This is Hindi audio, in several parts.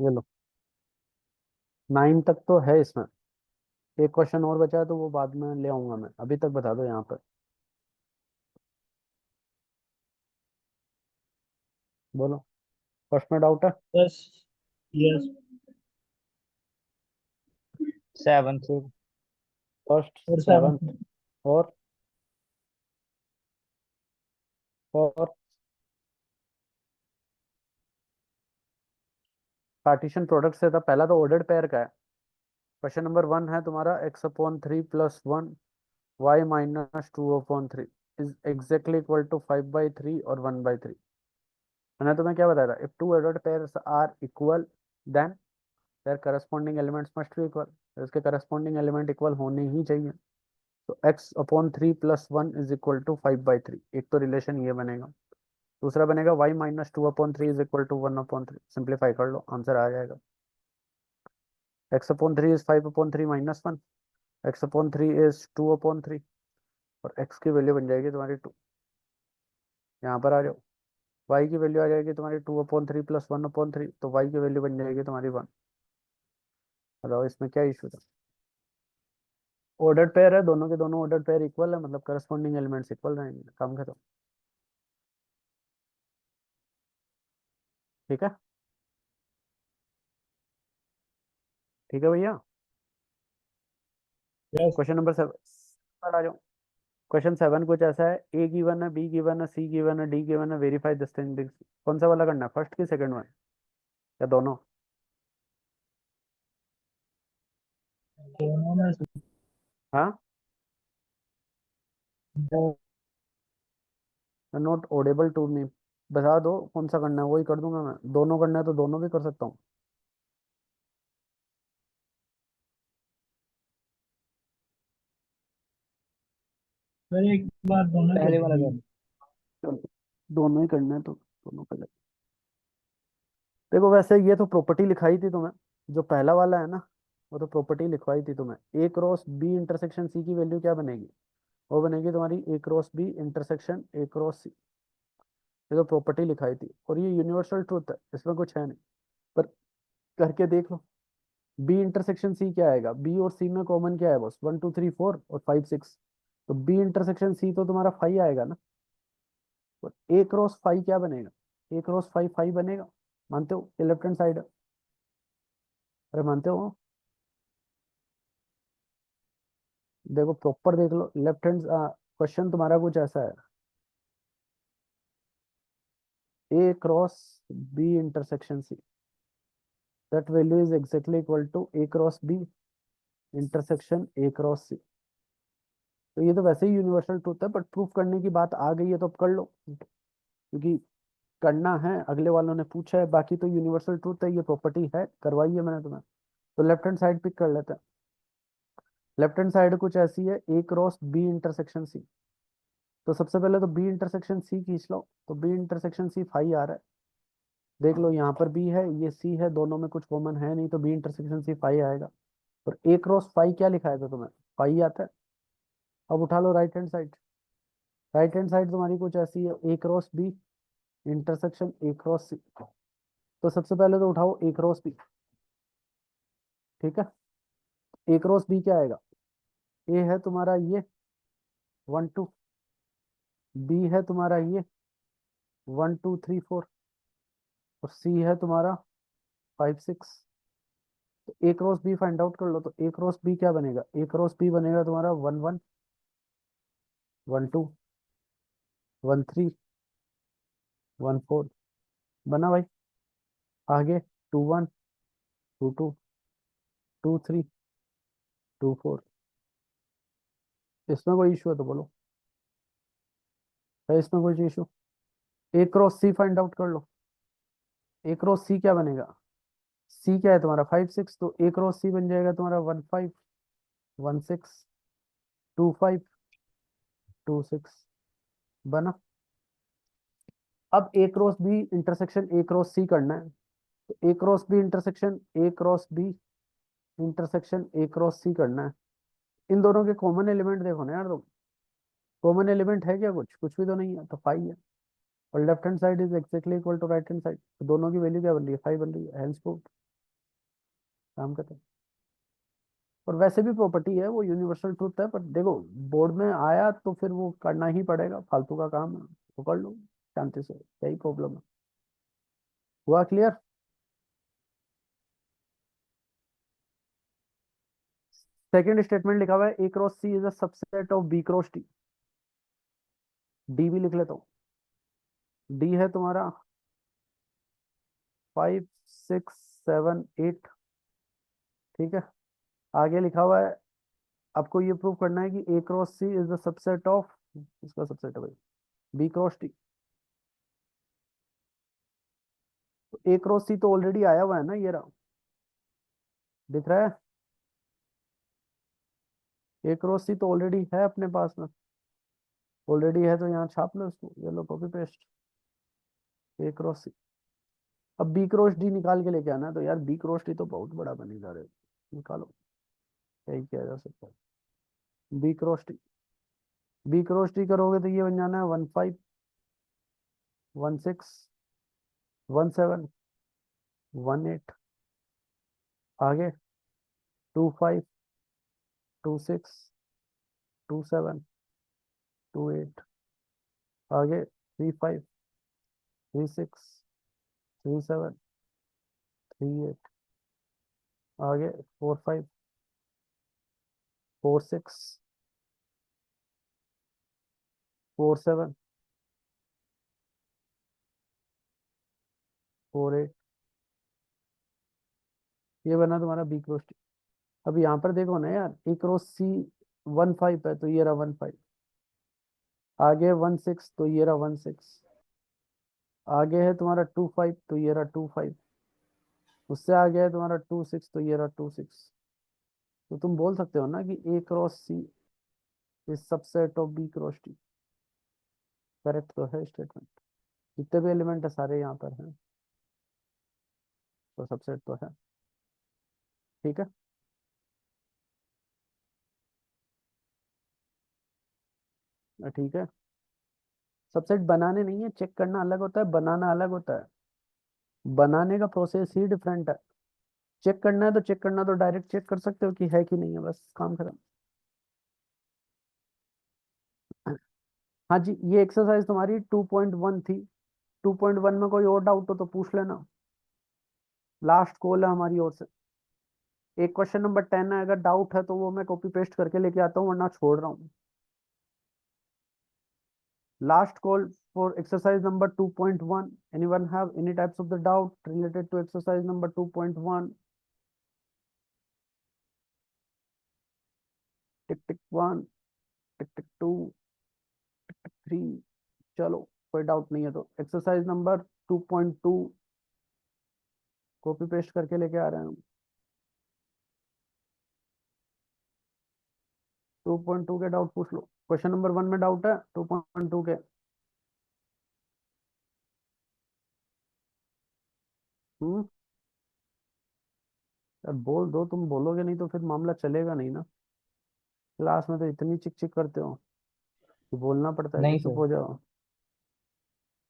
ये लो, 9 तक तो है इसमें। एक क्वेश्चन और बचा है तो वो बाद में ले आऊंगा मैं, अभी तक बता दो यहाँ पर। बोलो, फर्स्ट में डाउट है? यस। यस। 7 से। फर्स्ट, और 7। सेवन्थ, और पार्टीशन प्रोडक्ट से था पहला, तो ऑर्डर्ड पेयर का है। क्वेश्चन नंबर 1 है तुम्हारा, x/3 + 1 y - 2/3 is exactly equal to 5/3 और 1/3। मैंने तुम्हें क्या बताया था, if two ordered pairs are equal then their corresponding elements must be equal. इसके करस्पॉन्डिंग एलिमेंट इक्वल होने ही चाहिए। तो x/3 + 1 = 5/3, एक तो रिलेशन ये बनेगा। दूसरा बनेगा y - 2/3 = 1/3। सिंप्लीफाई कर लो, आंसर आ जाएगा। x/3 इज 5/3 - 1, x/3 इज 2/3, और x की वैल्यू बन जाएगी तुम्हारी 2। यहाँ पर आ जाओ, y की वैल्यू आ जाएगी तुम्हारी 2/3 + 1/3, तो y की वैल्यू बन जाएगी तुम्हारी 1। बताओ इसमें क्या इशू था? ऑर्डर्ड पेयर है, दोनों के दोनों ऑर्डर्ड पेयर इक्वल है, मतलब करस्पॉन्डिंग एलिमेंट्स इक्वल रहेंगे, काम खत्म। ठीक है, ठीक है भैया। यस। क्वेश्चन नंबर 7 पर आ जाओ। क्वेश्चन 7 कुछ ऐसा है, ए गिवन है, बी गिवन है, सी गिवन है, डी गिवन है, वेरीफाई दिस थिंग। कौन सा वाला करना है, फर्स्ट की सेकंड वन या दोनों? दोनों में से हाँ, दो। Not audible to me. बता दो कौन सा करना है, वही कर दूंगा मैं। दोनों करना है तो दोनों भी कर सकता हूँ। फिर एक बार दोनों पहले वाला कर। चलो, दोनों ही करना है तो दोनों कर लेते। देखो वैसे ये तो प्रॉपर्टी लिखाई थी तुम्हें, जो पहला वाला है ना, वो तो प्रॉपर्टी लिखवाई थी तुम्हें। A cross B intersection C की वैल्यू क्या बनेगी? वो बनेगी तुम्हारी A cross B intersection A cross C। ये तो प्रॉपर्टी लिखाई थी, और ये यूनिवर्सल ट्रूथ है, इसमें कुछ है नहीं। पर करके देख लो। B इंटरसेक्शन C क्या आएगा, बी और सी में कॉमन क्या है बस, 1 2 3 4 और 5 6। तो B इंटरसेक्शन C तो तुम्हारा 5 आएगा ना। और A क्रॉस 5 क्या बनेगा? A क्रॉस 5 5 बनेगा। मानते हो ये लेफ्ट हैंड साइड है? अरे मानते हो? देखो प्रॉपर देख लो, लेफ्ट हैंड क्वेश्चन तुम्हारा कुछ ऐसा है, A cross B intersection C, that value is exactly equal to A cross B intersection A cross C। तो ये तो वैसे ही यूनिवर्सल ट्रूथ है, बट प्रूफ करने की बात आ गई है तो अब कर लो, क्योंकि करना है, अगले वालों ने पूछा है। बाकी तो यूनिवर्सल ट्रूथ है, ये प्रॉपर्टी है, करवाई है मैंने तुम्हें। तो लेफ्ट हैंड साइड पिक कर लेते हैं। लेफ्ट हैंड साइड कुछ ऐसी है, A cross B intersection C। तो सबसे पहले तो B इंटरसेक्शन C खींच लो, तो B इंटरसेक्शन C 5 आ रहा है। देख लो यहाँ पर B है, ये C है, दोनों में कुछ कॉमन है नहीं, तो B इंटरसेक्शन C 5 आएगा। और A क्रॉस 5 क्या लिखा है था तुम्हें, 5 आता है। अब उठा लो right hand side. Right hand side तुम्हारी कुछ ऐसी है, A cross B intersection A cross C। तो सबसे पहले तो उठाओ A क्रॉस B। ठीक है, A क्रॉस B क्या आएगा? ए है तुम्हारा ये 1 2, बी है तुम्हारा ये 1 2 3 4, और सी है तुम्हारा 5 6। तो A cross B find out कर लो, तो A क्रॉस B क्या बनेगा? A क्रॉस B बनेगा तुम्हारा 1 1 1 2 1 3 1 4। बना भाई? आगे 2 1 2 2 2 3 2 4। इसमें कोई इशू है तो बोलो, है इसमें कोई issue? A cross C find out कर लो। A क्रॉस C क्या बनेगा? C क्या है तुम्हारा 5 6, तो A क्रॉस C बन जाएगा तुम्हारा 1 5 1 6 2 5 2 6। बना? अब A cross B intersection A cross C करना है, तो A cross B intersection A cross C करना है। इन दोनों के कॉमन एलिमेंट देखो ना यार, तो कॉमन एलिमेंट है क्या? कुछ कुछ भी तो नहीं है, तो 5 है। और left hand side is exactly equal to right hand side, तो दोनों की वैल्यू क्या बन रही है, 5 बन रही है, हेंस प्रूव्ड। काम करते हैं। और वैसे भी प्रॉपर्टी है, वो यूनिवर्सल ट्रूथ है, पर देखो बोर्ड में आया तो फिर वो करना ही पड़ेगा, फालतू का काम है तो कर लो शांति से, यही प्रॉब्लम है। हुआ क्लियर? सेकंड स्टेटमेंट लिखा हुआ है A cross C is a subset of B cross T. D भी लिख लेता हूँ। डी है तुम्हारा 5 6 7 8। ठीक है, आगे लिखा हुआ है आपको ये प्रूव करना है कि A cross C is the subset of, इसका सबसेट है भाई, बी क्रॉस टी। तो ए क्रॉस सी तो ऑलरेडी आया हुआ है ना, ये रहा, दिख रहा है। ए क्रॉस सी तो ऑलरेडी है अपने पास में, ऑलरेडी है तो यहाँ छाप लो इसको, ये लो कॉपी पेस्ट, ए क्रॉस सी। अब बी क्रॉस डी निकाल के लेके आना है, तो यार बी क्रॉस डी तो बहुत बड़ा बनेगा रे, निकालो, यही किया जा सकता है। B cross D, B cross D करोगे तो ये बन जाना है 15 16 17 18। आगे 25 26 27 28। आगे 35 36 37 38। आगे 45 46 47 48। ये बना तुम्हारा बी क्रॉस टी। अब यहाँ पर देखो ना यार, ए क्रॉस सी 15 है तो ये रहा 15। आगे 16 तो ये रहा 16। आगे है तुम्हारा 25 तो ये रहा 25। उससे आगे है तुम्हारा 26 तो ये रहा 26। तो तुम बोल सकते हो ना कि A cross C is subset of B cross T. Correct तो है स्टेटमेंट, जितने भी एलिमेंट है सारे यहाँ पर हैं, तो सबसेट तो है। ठीक है, ठीक है। सबसेट बनाने नहीं है, चेक करना अलग होता है, बनाना अलग होता है। बनाने का प्रोसेस ही डिफरेंट है। चेक करना है तो चेक करना तो डायरेक्ट चेक कर सकते हो कि है कि नहीं है, बस काम खत्म। हाँ जी, ये एक्सरसाइज तुम्हारी 2.1 थी। 2.1 में कोई और डाउट हो तो पूछ लेना, लास्ट कॉल है हमारी ओर से। एक क्वेश्चन नंबर 10 है, अगर डाउट है तो वो मैं कॉपी पेस्ट करके लेके आता हूँ, वरना छोड़ रहा हूँ। Last call for exercise number 2.1. Anyone have any types of the doubt related to exercise number 2.1? टिक टिक 1, टिक टिक 2, 3। चलो, कोई डाउट नहीं है तो एक्सरसाइज नंबर 2.2 कॉपी पेस्ट करके लेके आ रहे हैं हम। 2.2 के डाउट पूछ लो। क्वेश्चन नंबर 1 में डाउट है, 2.2 के। हम्म, यार बोल दो, तुम बोलोगे नहीं तो फिर मामला चलेगा नहीं ना। क्लास में तो इतनी चिक चिक करते हो कि बोलना पड़ता है कि नहीं चुप सर। हो जाओ,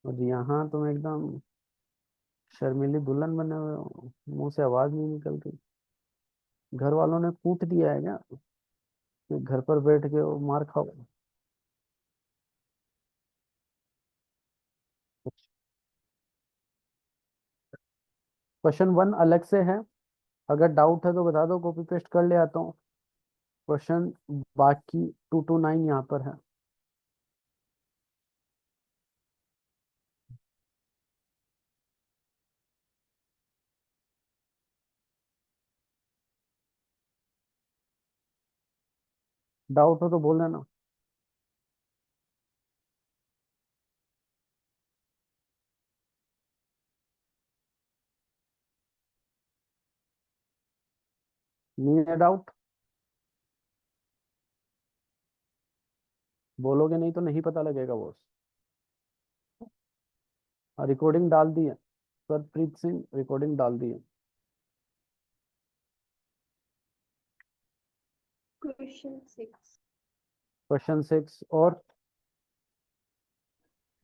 और यहाँ तुम एकदम शर्मीली दुल्हन बने हुए हो, मुंह से आवाज नहीं निकल रही। घर वालों ने कूट दिया है क्या कि घर पर बैठ के वो मार खाओ? क्वेश्चन 1 अलग से है, अगर डाउट है तो बता दो, कॉपी पेस्ट कर ले आता हूँ। क्वेश्चन बाकी 2 to 9 यहाँ पर है। डाउट हो तो बोल देना। नहीं है डाउट, बोलोगे नहीं तो नहीं पता लगेगा बॉस। रिकॉर्डिंग डाल दी है, सरप्रीत सिंह रिकॉर्डिंग डाल दी है। क्वेश्चन 6। क्वेश्चन 6 और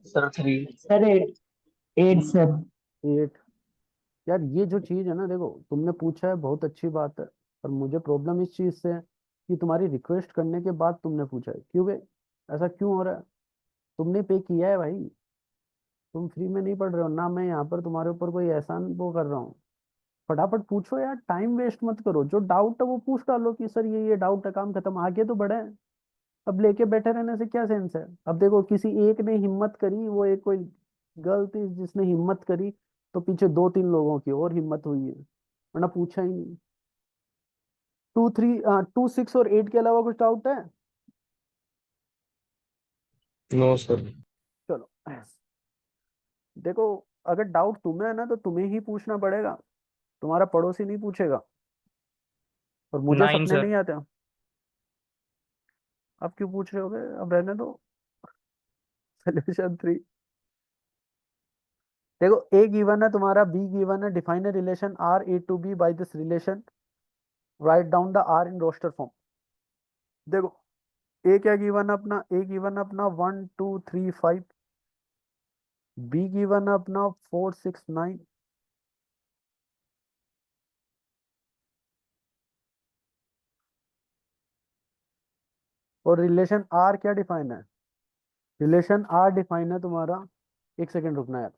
सर 3 सर 8 8 सर। 8। यार ये जो चीज है ना, देखो तुमने पूछा है बहुत अच्छी बात है, पर मुझे प्रॉब्लम इस चीज से है कि तुम्हारी रिक्वेस्ट करने के बाद तुमने पूछा है, क्यों बे? ऐसा क्यों हो रहा है? तुमने पे किया है भाई, तुम फ्री में नहीं पढ़ रहे हो ना, मैं यहाँ पर तुम्हारे ऊपर कोई एहसान वो कर रहा हूँ। फटाफट पूछो यार, टाइम वेस्ट मत करो, जो डाउट है वो पूछ डालो कि सर ये डाउट है, काम खत्म, आगे तो बढ़े। अब लेके बैठे रहने से क्या सेंस है? अब देखो किसी एक ने हिम्मत करी, वो एक कोई गर्ल थी जिसने हिम्मत करी, तो पीछे दो तीन लोगों की और हिम्मत हुई है, वरना पूछा ही नहीं। 2 3 2 6 और 8 के अलावा कुछ डाउट है? No sir. चलो, देखो अगर डाउट तुम्हें है ना तो तुम्हें ही पूछना पड़ेगा, तुम्हारा पड़ोसी नहीं पूछेगा। और मुझे 9 सपने सर। नहीं आते। अब क्यों पूछ रहे होगे, अब रहने दो। सोल्यूशन 3। देखो ए गिवन है तुम्हारा, बी गिवन है, define a relation R A to B by this relation, write down the R in roster form. देखो ए क्या गिवन है अपना, ए गिवन है अपना 1 2 3 5, बी गिवन है अपना 4 6 9, और रिलेशन आर क्या डिफाइन है? रिलेशन आर डिफाइन है तुम्हारा, एक सेकेंड रुकना यार।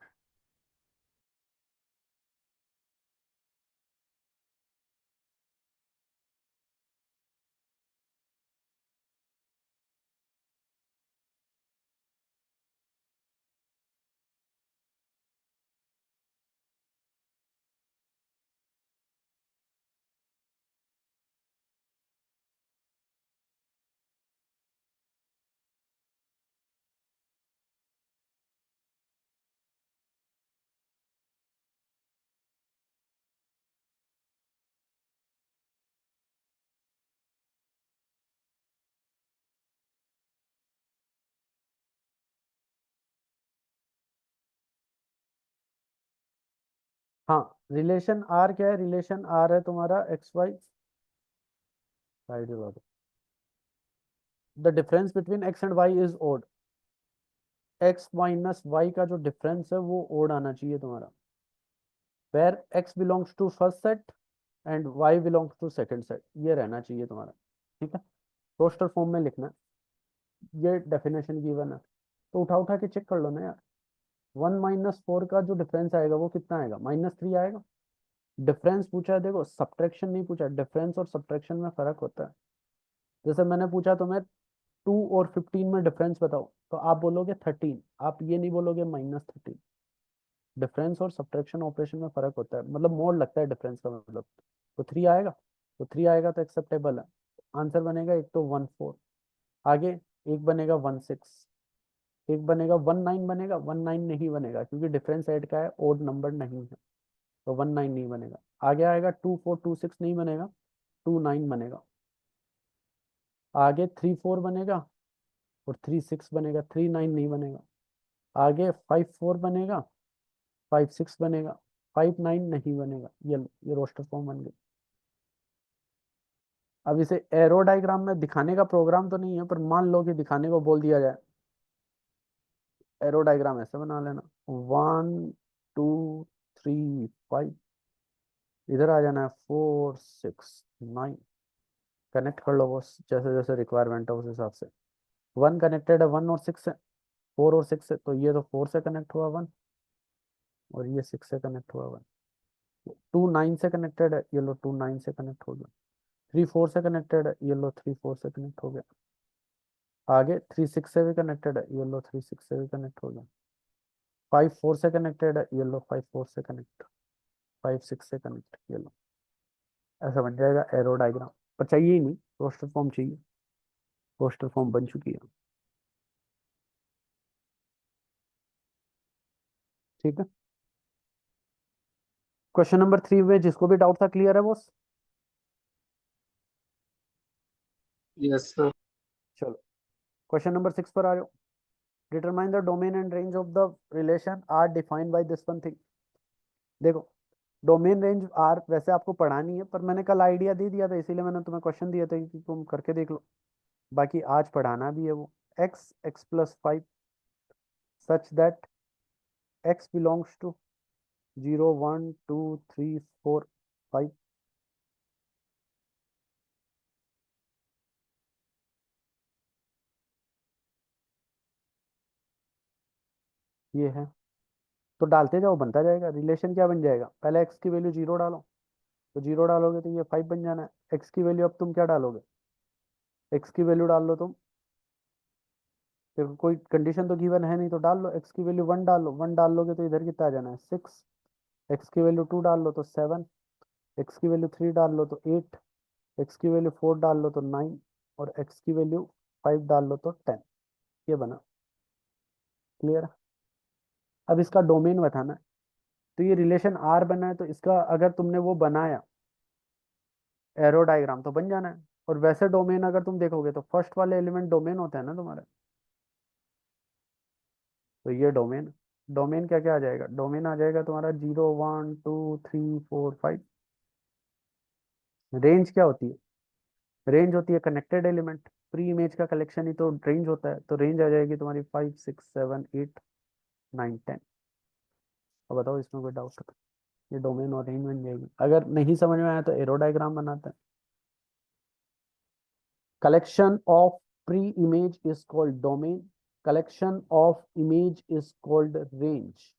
हाँ, रिलेशन आर क्या है? रिलेशन आर है तुम्हारा X Y side, the difference between X and Y is odd. X minus Y का जो डिफरेंस है वो ओड आना चाहिए तुम्हारा, where X belongs to first set and Y belongs to second set, ये रहना चाहिए तुम्हारा। ठीक है, रोस्टर फॉर्म में लिखना है, ये डेफिनेशन गिवन है, तो उठा उठा के चेक कर लो ना यार। 1 - 4 का जो डिफरेंस आएगा वो कितना आएगा? -3 आएगा। डिफरेंस पूछा है, देखो सब्ट्रैक्शन नहीं पूछा, डिफरेंस और सब्ट्रैक्शन में फर्क होता है। जैसे मैंने पूछा तुम्हें 2 और 15 में डिफरेंस बताओ, तो आप बोलोगे 13, आप ये नहीं बोलोगे -13। डिफरेंस और सब्ट्रैक्शन ऑपरेशन में फर्क होता है, मतलब मोड लगता है डिफरेंस का मतलब। तो 3 आएगा, तो 3 आएगा तो एक्सेप्टेबल है। आंसर बनेगा एक तो 1 4, आगे एक बनेगा 1 6, एक बनेगा 1 9, बनेगा 1 9 नहीं बनेगा क्योंकि डिफरेंस ऐड का है, ओड नंबर नहीं है, तो 1 9 नहीं बनेगा। आगे आएगा 2 4 2 6 नहीं बनेगा, 2 9 बनेगा। आगे 3 4 बनेगा और 3 6 बनेगा, 3 9 नहीं बनेगा। आगे 5 4 बनेगा, 5 6 बनेगा, 5 9 नहीं बनेगा। ये रोस्टर फॉर्म बन गया। अब इसे एरो डायग्राम में दिखाने का प्रोग्राम तो नहीं है, पर मान लो कि दिखाने को बोल दिया जाए, एरो डायग्राम ऐसे बना लेना, 1 2 3 5, इधर आ जाना है 4 6 9, कनेक्ट कर लो बस, जैसे जैसे रिक्वायरमेंट है उस हिसाब से। 1 कनेक्टेड है 1 और 6 से, 4 और 6 से, तो ये तो 4 से कनेक्ट हुआ 1, और ये 6 से कनेक्ट हुआ 1। 2 9 से कनेक्टेड है, ये लो 2 9 से कनेक्ट हो गया। 3 4 से कनेक्टेड है, ये लो 3 4 से कनेक्ट हो गया। आगे 3 6 से भी कनेक्टेड है, ये लो 3 6 से भी कनेक्ट हो गया। 5 4 से कनेक्टेड है, ये लो 5 4 से कनेक्ट, 5 6 से कनेक्ट, ये लो। ऐसा बन जाएगा एरो डायग्राम, पर चाहिए ही नहीं, रोस्टर फॉर्म चाहिए। रोस्टर फॉर्म बन चुकी है। ठीक है, क्वेश्चन नंबर 3 में जिसको भी डाउट था क्लियर है बॉस? Yes sir. चलो क्वेश्चन नंबर 6 पर आ जाओ। Determine the domain and range of the relation R defined by this one thing. देखो डोमेन रेंज आर वैसे आपको पढ़ानी है, पर मैंने कल आइडिया दे दिया था, इसीलिए मैंने तुम्हें क्वेश्चन दिया था कि तुम करके देख लो। बाकी आज पढ़ाना भी है वो, x x+5 such that x belongs to 0 1 2 3 4 5। ये है, तो डालते जाओ, बनता जाएगा। रिलेशन क्या बन जाएगा, पहले x की वैल्यू 0 डालो, तो 0 डालोगे तो ये 5 बन जाना है। x की वैल्यू अब तुम क्या डालोगे, x की वैल्यू डाल लो तुम, देखो कोई कंडीशन तो गिवन है नहीं, तो डाल लो x की वैल्यू 1 डाल लो, 1 डाल लोगे तो इधर कितना आ जाना है 6। x की वैल्यू 2 डाल लो तो 7, x की वैल्यू 3 डाल लो तो 8, x की वैल्यू 4 डाल लो तो 9, और x की वैल्यू 5 डाल लो तो 10। ये बना। क्लियर। अब इसका डोमेन बताना है। तो ये रिलेशन आर बना है, तो इसका अगर तुमने वो बनाया एरो डायग्राम तो बन जाना है। और वैसे डोमेन अगर तुम देखोगे तो फर्स्ट वाले एलिमेंट डोमेन होता है ना तुम्हारा, तो ये डोमेन, डोमेन क्या क्या आ जाएगा, डोमेन आ जाएगा तुम्हारा 0 1 2 3 4 5। रेंज क्या होती है, रेंज होती है कनेक्टेड एलिमेंट, प्री इमेज का कलेक्शन ही तो रेंज होता है, तो रेंज आ जाएगी तुम्हारी 5 6 7 8 9 10। अब बताओ इसमें कोई डाउट है, ये डोमेन और रेंज बन जाएगी। अगर नहीं समझ में आया तो एरो डायग्राम बनाते हैं। collection of pre-image is called domain, collection of image is called range।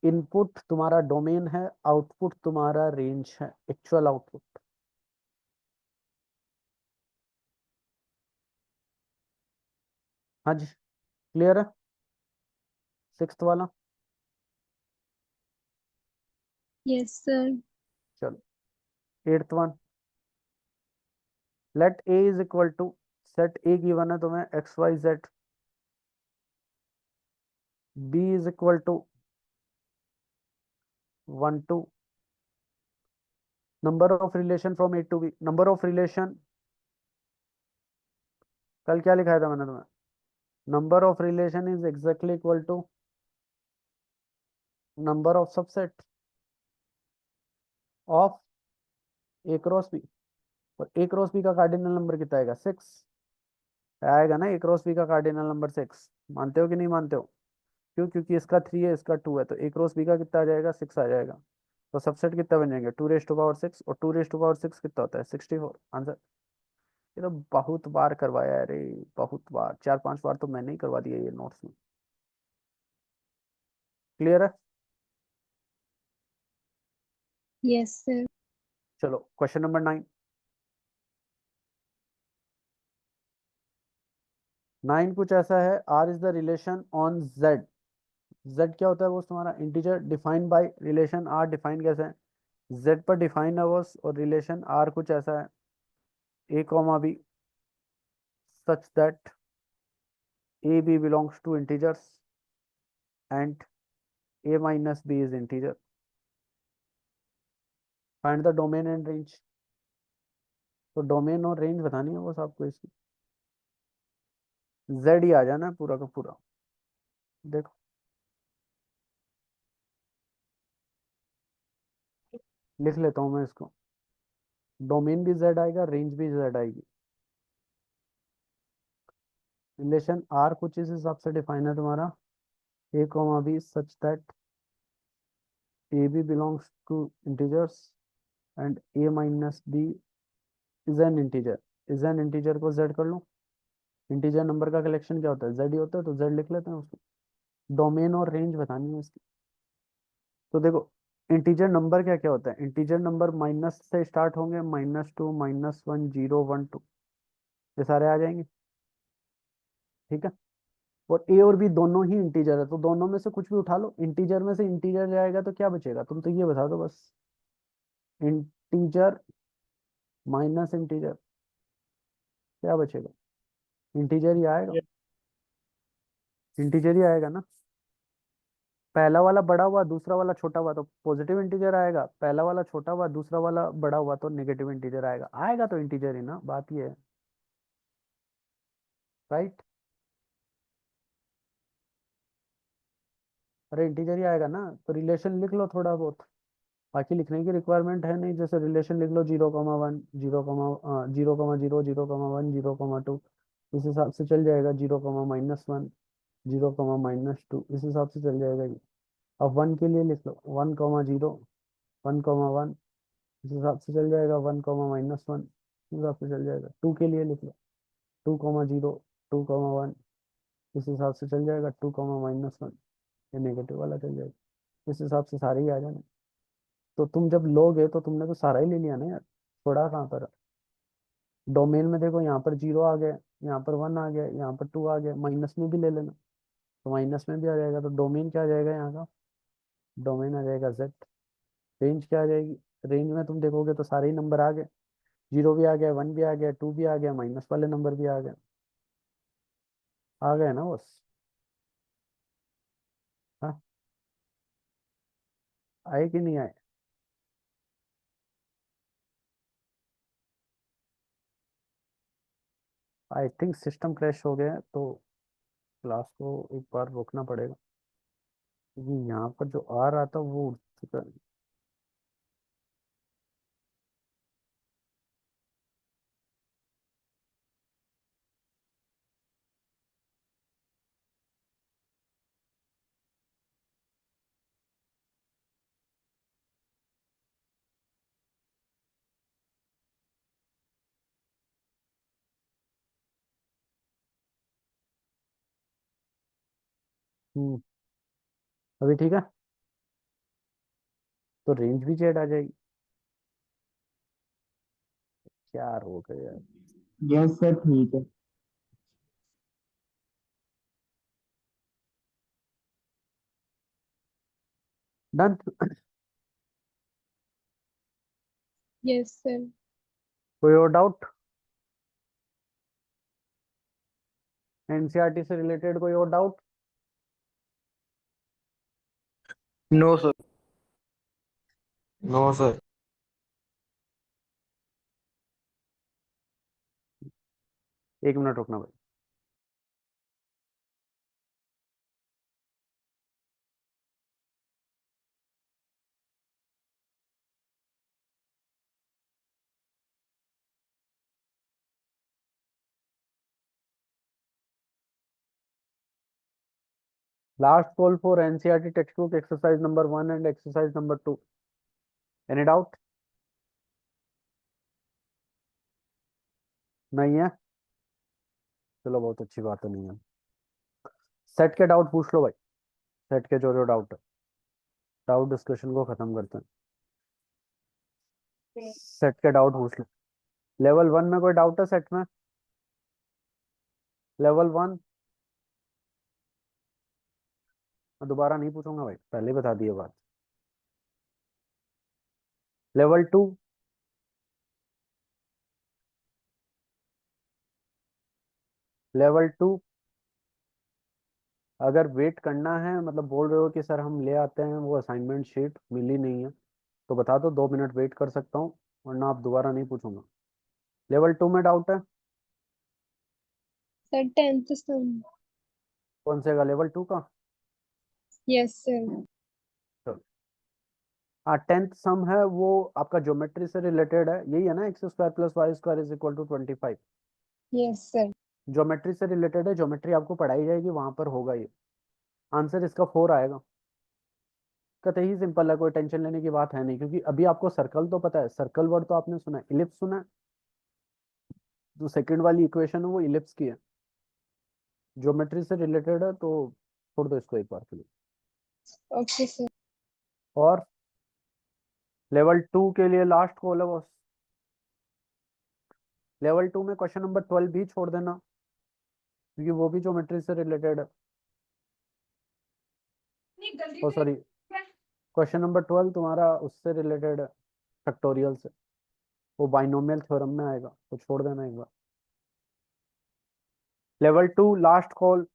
Input तुम्हारा डोमेन है, आउटपुट तुम्हारा रेंज है, एक्चुअल आउटपुट। हाँ जी, क्लियर है, सिक्स्थ वाला। Yes, sir. चलो eighth one, let A is equal to, set A given है तुम्हें X Y Z, B is equal to 1 2, number of relation from A to B. Number of relation कल क्या लिखाया था मैंने तुम्हें, number of relation is exactly equal to number of subset of A cross B. और ए क्रॉस बी का कार्डिनल नंबर कितना आएगा, 6 आएगा ना। ए क्रॉस बी का कार्डिनल नंबर 6, मानते हो कि नहीं मानते हो, क्यों, क्योंकि इसका 3 है इसका 2 है, तो ए क्रॉस बी का कितना आ जाएगा, 6 आ जाएगा। तो सबसेट कितना बन जाएंगे, 2 रेज टू पावर 6, और 2 रेज टू पावर 6 कितना होता है, 64 आंसर। ये तो बहुत बार करवाया है, अरे बहुत बार, 4 5 बार तो मैंने ही करवा दिया ये नोट्स में। क्लियर है। Yes, sir. चलो क्वेश्चन नंबर 9। 9 कुछ ऐसा है, R is the relation on Z. Z क्या होता है, वो तुम्हारा integer defined by relation R, define कैसे है, जेड पर डिफाइन है वो, और रिलेशन आर कुछ ऐसा है, A comma B such that A B belongs to integers and A minus B is integer. Find the domain and range. तो डोमेन और रेंज बतानी है बस आपको इसकी, जेड ही आ जाना है पूरा का पूरा। देखो लिख लेता हूँ मैं इसको, डोमेन भी जेड आएगा, रेंज भी जेड आएगी। रिलेशन आर कुछ इस हिसाब से डिफाइन है तुम्हारा, A comma B such that A B belongs to integers and A minus B is an integer. Is an integer को जेड कर लो, इंटीजर नंबर का कलेक्शन क्या होता है, जेड ही होता है, तो जेड लिख लेते हैं उसको। डोमेन और रेंज बतानी है इसकी। तो देखो इंटीजर नंबर क्या क्या होता है, इंटीजर नंबर माइनस से स्टार्ट होंगे, -2 -1 0 1 2, ये सारे आ जाएंगे। ठीक है, और ए और बी दोनों ही इंटीजर है, तो दोनों में से कुछ भी उठा लो, इंटीजर में से इंटीजर जाएगा तो क्या बचेगा, तुम तो ये बता दो बस, इंटीजर माइनस इंटीजर क्या बचेगा, इंटीजर ही आएगा, इंटीजर ही आएगा ना। पहला वाला बड़ा हुआ दूसरा वाला छोटा हुआ तो पॉजिटिव इंटीजर आएगा, पहला वाला छोटा हुआ दूसरा वाला बड़ा हुआ तो नेगेटिव इंटीजर आएगा, आएगा तो इंटीजर ही ना, बात ये है। राइट, अरे इंटीजर ही आएगा ना, तो रिलेशन लिख लो थोड़ा बहुत, बाकी लिखने की रिक्वायरमेंट है नहीं, जैसे रिलेशन लिख लो 0 1 0 0 0 0 1 0 2, इस हिसाब से चल जाएगा, 0 -1 0, -2 इस हिसाब से चल जाएगा ये। अब 1 के लिए लिख लो 1, 0 1, 1 इस हिसाब से चल जाएगा। 1, -1 इस हिसाब से चल जाएगा। 2 के लिए लिख लो 2, 0 2, 1 इस हिसाब से चल जाएगा। 2, -1 ये नेगेटिव वाला चल जाएगा। इस हिसाब से सारे ही आ जाने। तो तुम जब लोगे तो तुमने तो सारा ही ले लिया ना यार, थोड़ा कहाँ पर। डोमेन में देखो यहाँ पर 0 आ गया, यहाँ पर 1 आ गया, यहाँ पर 2 आ गया। माइनस में भी ले लेना तो माइनस में भी आ जाएगा। तो डोमेन क्या आ जाएगा यहाँ का? डोमेन आ जाएगा Z। रेंज क्या आ जाएगी? रेंज में तुम देखोगे तो सारे ही नंबर आ गए। 0 भी आ गया, 1 भी आ गया, 2 भी आ गया, माइनस वाले नंबर भी आ गए ना बस। हाँ, आए कि नहीं आए? आई थिंक सिस्टम क्रैश हो गया है, तो क्लास को एक बार रोकना पड़ेगा, क्योंकि यहाँ पर जो आ रहा था वो उड़ चुका है। हम्म, अभी ठीक है। तो रेंज भी जेड आ जाएगी। क्या रोक है यार। यस सर ठीक है। डन। Yes, sir. कोई और डाउट? एनसीईआरटी से रिलेटेड कोई और doubt? No sir. No sir. 1 minute रुकना भाई। Last call for NCERT textbook exercise number 1 and exercise number 2। Any doubt? नहीं है? चलो बहुत अच्छी बात है, नहीं है। सेट के डाउट पूछ लो भाई। सेट के जो जो डाउट है, डाउट डिस्कशन को खत्म करते हैं। सेट के डाउट पूछ लो। लेवल 1 में कोई डाउट है सेट में? लेवल 1 मैं दोबारा नहीं पूछूंगा भाई, पहले ही बता दिए बात। लेवल 2 लेवल 2 अगर वेट करना है, मतलब बोल रहे हो कि सर हम ले आते हैं, वो असाइनमेंट शीट मिली नहीं है, तो बता दो, 2 मिनट वेट कर सकता हूँ, वरना आप दोबारा नहीं पूछूंगा। लेवल 2 में डाउट है? Sir, 10th sum. कौन से का? लेवल 2 का? Yes, sir. चलो। हाँ, 10th सम है वो, आपका ज्योमेट्री से रिलेटेड है, यही है ना? x² + y² = 25। Yes, sir. Geometry से रिलेटेड है, ज्योमेट्री आपको पढ़ाई जाएगी, वहां पर होगा ये। आंसर इसका 4 आएगा। कतई ही सिंपल है, कोई टेंशन लेने की बात है नहीं, क्योंकि अभी आपको सर्कल तो पता है, सर्कल वर्ड तो आपने सुना है, इलिप्स सुना है? जो सेकंड वाली इक्वेशन है वो इलिप्स की है। ज्योमेट्री से रिलेटेड है, तो छोड़ दो इसको एक बार के लिए। Okay, sir. और लेवल 2 के लिए लास्ट कॉल है बॉस। लेवल 2 में क्वेश्चन नंबर 12 भी छोड़ देना, क्योंकि वो भी ज्योमेट्री से रिलेटेड है। ओ सॉरी, क्वेश्चन नंबर 12 तुम्हारा उससे रिलेटेड है, फैक्टोरियल से। वो बाइनोमियल थ्योरम में आएगा, तो छोड़ देना एक बार। Level 2 last call.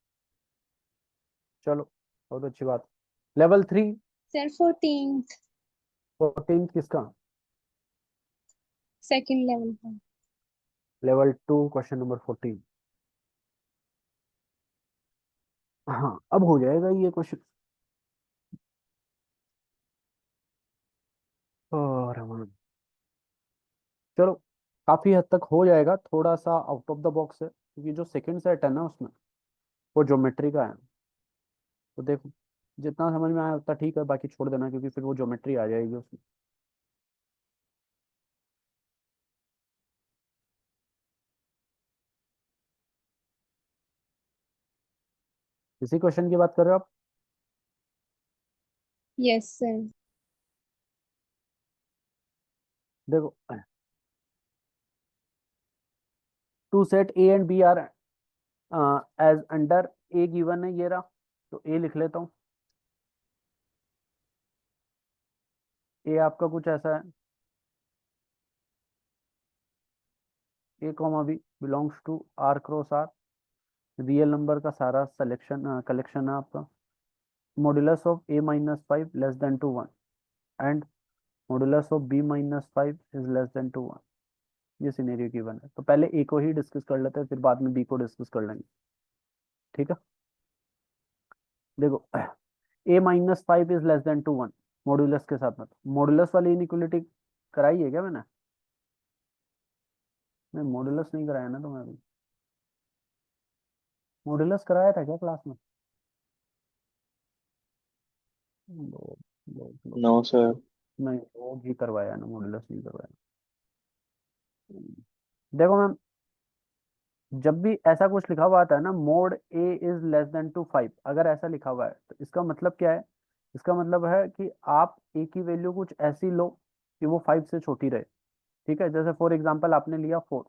चलो, बहुत अच्छी बात। Level 3 Sir, 14th. 14 किसका? Second level. Level 2 question number 14। हाँ, अब हो जाएगा ये क्वेश्चन। और चलो, काफी हद तक हो जाएगा, थोड़ा सा आउट ऑफ द बॉक्स है, क्योंकि जो सेकंड सेट है ना उसमें वो ज्योमेट्री का है। तो देखो जितना समझ में आया उतना ठीक है, बाकी छोड़ देना क्योंकि फिर वो ज्योमेट्री आ जाएगी उसमें। इसी क्वेश्चन की बात कर रहे हो आप? Yes, sir. देखो, two set A and B are as under A given है, ये रहा, तो ए लिख लेता हूँ। ए आपका कुछ ऐसा है, A comma B belongs to R cross R, real number का सारा सिलेक्शन कलेक्शन है आपका। Modulus of A minus five less than two one and modulus of B minus five is less than two one. ये सिनेरियो गिवन है, तो पहले ए को ही डिस्कस कर लेते हैं, फिर बाद में बी को डिस्कस कर लेंगे। ठीक है, देखो A minus five is less than two one modulus के साथ में, मॉड्यूलस वाली इनइक्वलिटी कराई है क्या मैंने? नहीं, मॉड्यूलस नहीं कराया ना तुम्हें अभी। मॉड्यूलस कराया था क्या क्लास में? लो, लो। No, sir. नहीं, वो ही करवाया ना, मॉड्यूलस नहीं करवाया। देखो मैम, जब भी ऐसा कुछ लिखा हुआ आता है ना, mod A is less than two five, अगर ऐसा लिखा हुआ है तो इसका मतलब क्या है? इसका मतलब है कि आप ए की वैल्यू कुछ ऐसी लो कि वो फाइव से छोटी रहे। ठीक है, जैसे फॉर एग्जांपल आपने लिया फोर,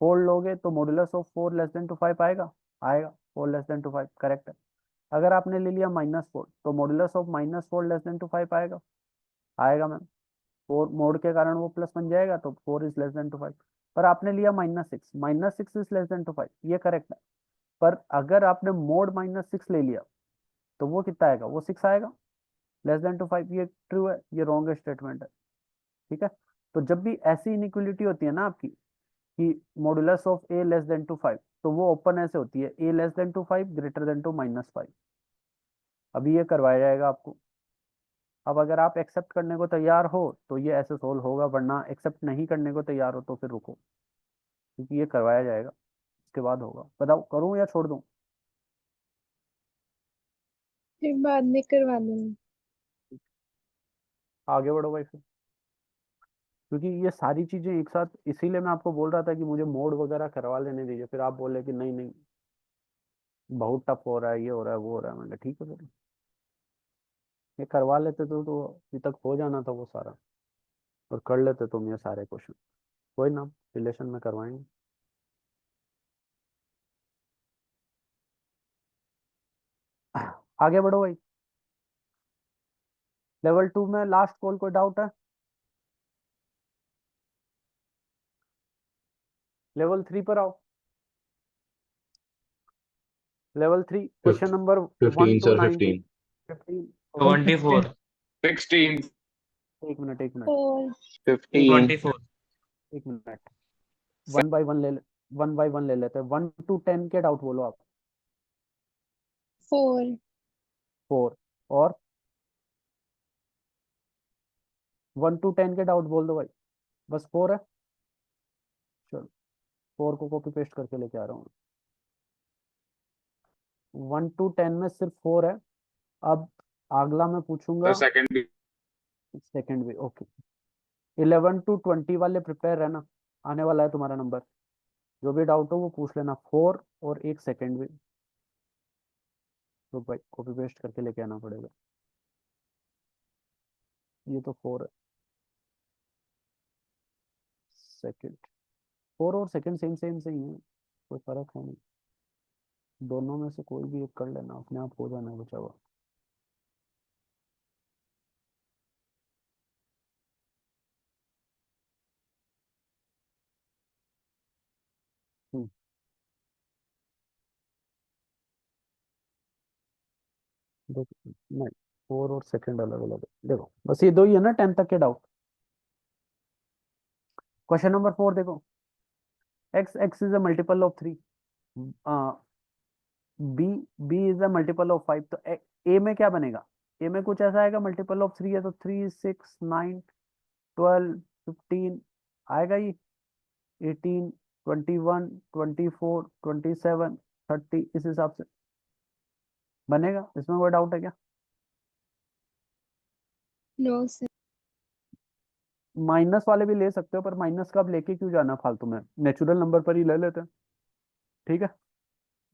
फोर लोगे तो modulus of four less than two five आएगा, आएगा, four less than two five, correct है। अगर आपने ले लिया माइनस फोर तो modulus of minus four less than two five आएगा, आएगा मैम। फोर मोड के कारण वो प्लस बन जाएगा, तो four is less than two five. पर आपने लिया minus six is less than two five, ये करेक्ट है। पर अगर आपने मोड माइनस सिक्स ले लिया तो वो कितना आएगा? वो सिक्स आएगा, लेस देन टू फाइव। ये ट्रू है, ये रॉन्ग स्टेटमेंट है। ठीक है, तो जब भी ऐसी इनइक्वलिटी होती है ना आपकी कि modulus of A less than two five, तो वो ओपन ऐसे होती है, A less than two five greater than two minus five. अभी ये करवाया जाएगा आपको। अब अगर आप एक्सेप्ट करने को तैयार हो तो ये ऐसे सोल्व होगा, वरना एक्सेप्ट नहीं करने को तैयार हो तो फिर रुको, क्योंकि ये करवाया जाएगा, उसके बाद होगा। बताओ करूं या छोड़ दूं? फिर बाद में करवा देना। आगे बढ़ो भाई फिर, क्योंकि ये सारी चीजें एक साथ, इसीलिए मैं आपको बोल रहा था कि मुझे मोड वगैरह करवा लेने दीजिए, फिर आप बोले कि नहीं नहीं बहुत टफ हो रहा है, ये हो रहा है, वो हो रहा है। मैंने ठीक है फिर ये करवा लेते तो अभी तक हो जाना था वो सारा, और कर लेते तुम ये सारे क्वेश्चन। कोई ना, रिलेशन में करवाएंगे। आगे बढ़ो भाई। लेवल टू में लास्ट कॉल, कोई डाउट है? लेवल थ्री पर आओ। Level three question number one 15, two sir, nineteen 15. Fifteen. Okay, 24. 16. एक मिनट एक मिनट 4, 15. 24. एक मिनट, वन बाय वन ले, वन बाय वन ले लेते हैं। वन टू टेन के डाउट बोलो आप। 4, फोर, और वन टू टेन के डाउट बोल दो भाई। बस फोर है, चलो फोर को कॉपी पेस्ट करके लेके आ रहा हूँ। वन टू टेन में सिर्फ फोर है। अब अगला मैं पूछूंगा The second. सेकंड भी, ओके। 11 to 20 वाले प्रिपेयर रहना, आने वाला है तुम्हारा नंबर। जो भी डाउट हो वो पूछ लेना। फोर और एक सेकंड भी, तो भाई कॉपी पेस्ट करके लेके आना पड़ेगा। ये तो फोर है, सेकंड। फोर और सेकंड सेम सेम से ही है, कोई फर्क है नहीं। दोनों में से कोई भी एक कर लेना, अपने आप हो जाना बचा हुआ। हम्म, देखो नहीं, फोर और सेकंड अलग अलग है। देखो बस ये दो ही है ना 10 तक के डाउट। क्वेश्चन नंबर फोर देखो, X is a multiple of three, B B is a multiple of five, तो ए में क्या बनेगा? ए में कुछ ऐसा आएगा, मल्टीपल ऑफ थ्री है तो थ्री सिक्स नाइन 12 15 आएगा ये, 18 21 24 27 30, इस हिसाब से। बनेगा, इसमें कोई डाउट है क्या? No sir. माइनस वाले भी ले सकते हो, पर माइनस का अब लेके क्यों जाना फालतू में, नेचुरल नंबर पर ही ले लेते हैं। ठीक है,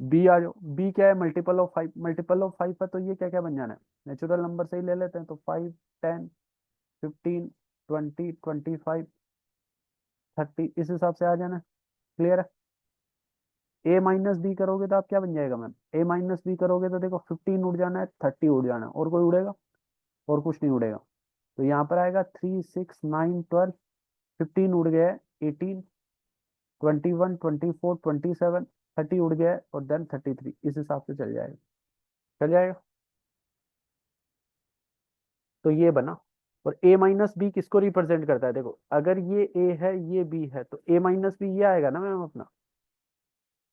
बी आ जाओ। बी क्या है? मल्टीपल ऑफ 5, मल्टीपल ऑफ 5 है तो ये क्या क्या बन जाना है, नेचुरल नंबर से ही ले लेते हैं। तो 5, 10, 15, 20, 25, 30 इस हिसाब से आ जाना है। क्लियर है? ए माइनस बी करोगे तो आप क्या बन जाएगा मैम? ए माइनस बी करोगे तो देखो 15 उड़ जाना है, 30 उड़ जाना है, और कोई उड़ेगा? और कुछ नहीं उड़ेगा। तो यहाँ पर आएगा 3, 6, 9, 12, 15 उड़ गया है, 18, 21, 24, 27, 30 उड़ गया है, और देन 33 इस हिसाब से चल जाएगा। चल जाएगा। तो ये बना। और ए माइनस बी किसको रिप्रेजेंट करता है? देखो, अगर ये ए है, ये बी है, तो ए माइनस बी ये आएगा ना मैम अपना,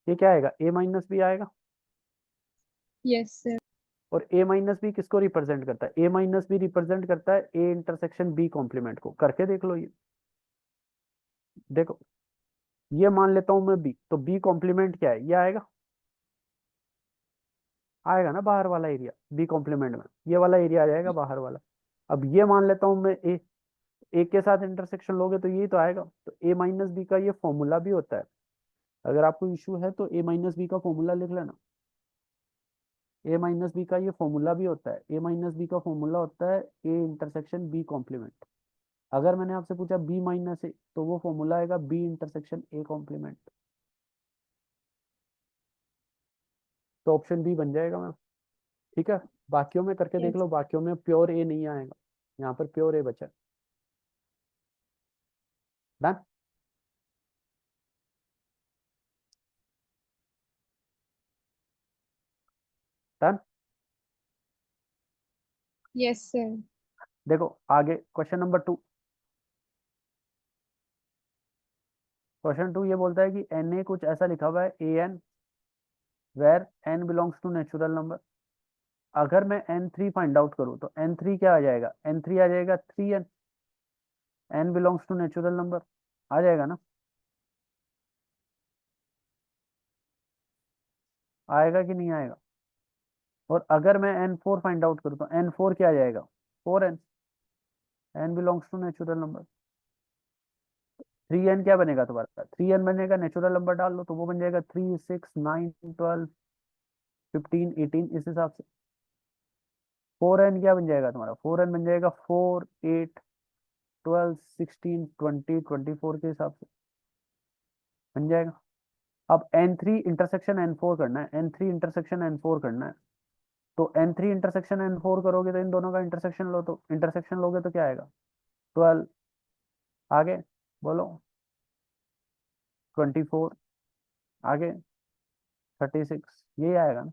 ये क्या आएगा? ए माइनस बी आएगा। Yes sir. और ए माइनस बी किसको रिप्रेजेंट करता है? ए माइनस बी रिप्रेजेंट करता है ए इंटरसेक्शन बी कॉम्प्लीमेंट को। करके देख लो ये। देखो, ये मान लेता हूं मैं बी, तो बी कॉम्प्लीमेंट क्या है? ये आएगा, आएगा ना बाहर वाला एरिया, बी कॉम्प्लीमेंट में ये वाला एरिया आ जाएगा बाहर वाला। अब ये मान लेता हूं मैं ए, ए के साथ इंटरसेक्शन लोगे तो यही तो आएगा। तो ए माइनस बी का ये फॉर्मूला भी होता है। अगर आपको इशू है तो ए माइनस बी का फॉर्मूला लिख लेना। ए माइनस बी का ये फॉर्मूला भी होता है। ए माइनस बी का फॉर्मूला होता है ए इंटरसेक्शन बी कॉम्प्लीमेंट। अगर मैंने आपसे पूछा बी माइनस ए, तो वो फॉर्मूला आएगा बी इंटरसेक्शन ए कॉम्प्लीमेंट। तो ऑप्शन बी बन जाएगा मैम। ठीक है, बाकियों में करके देख यस। लो, बाकियों में प्योर ए नहीं आएगा, यहाँ पर प्योर ए बचा है। डन। डन। Yes sir. देखो आगे क्वेश्चन नंबर 2। क्वेश्चन 2 ये बोलता है कि एन ए कुछ ऐसा लिखा हुआ है A N where N belongs to natural number. अगर मैं एन थ्री फाइंड आउट करूं तो एन थ्री क्या आ जाएगा? एन थ्री आ जाएगा 3n, N belongs to natural number आ जाएगा ना? आएगा कि नहीं आएगा? और अगर मैं एन फोर फाइंड आउट करूं तो एन फोर क्या आ जाएगा? 4n, N belongs to natural number. 3n क्या बनेगा तुम्हारा? 3n बनेगा, नेचुरल नंबर डाल लो तो वो बन जाएगा 3, 6, 9, 12, 15, 18 इस हिसाब से। 4n क्या बन जाएगा तुम्हारा? 4n बन जाएगा 4, 8, 12, 16, 20, 24 के हिसाब से बन जाएगा। अब N three intersection N four करना है, N three intersection N four करना है। तो N three intersection N four करोगे तो इन दोनों का इंटरसेक्शन लो, तो इंटरसेक्शन लोगे तो क्या आएगा? 12। आगे बोलो। 24। आगे 36 ये आएगा ना?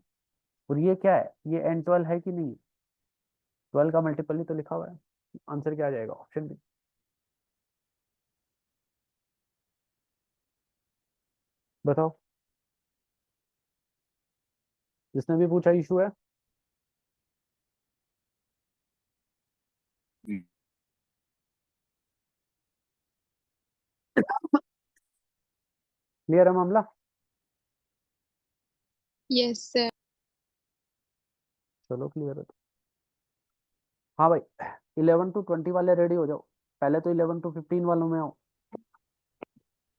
और ये क्या है? ये एन 12 है कि नहीं? 12 का मल्टीपल ही तो लिखा हुआ है। आंसर क्या आ जाएगा? Option B. बताओ, जिसने भी पूछा इशू है? क्लियर है मामला? Yes sir. चलो क्लियर है तो। हाँ भाई, 11 to 20 वाले रेडी हो जाओ। पहले तो 11 to 15 वालों में आओ।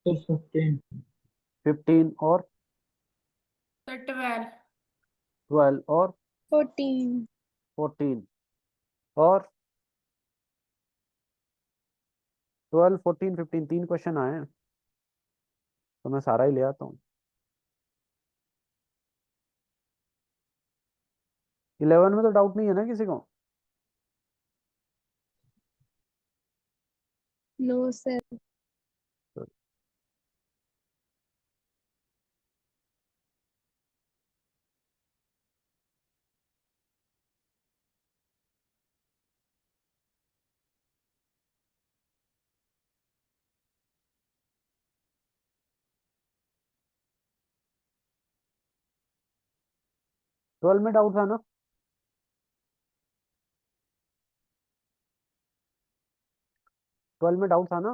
तो 15। 15 और तो 12। 12 और 14। 14 और 12, 14, 15 तीन क्वेश्चन आए हैं, तो मैं सारा ही ले आता हूँ। 11 में तो डाउट नहीं है ना किसी को? No sir. 12 में डाउट था ना? 12 में डाउट था ना?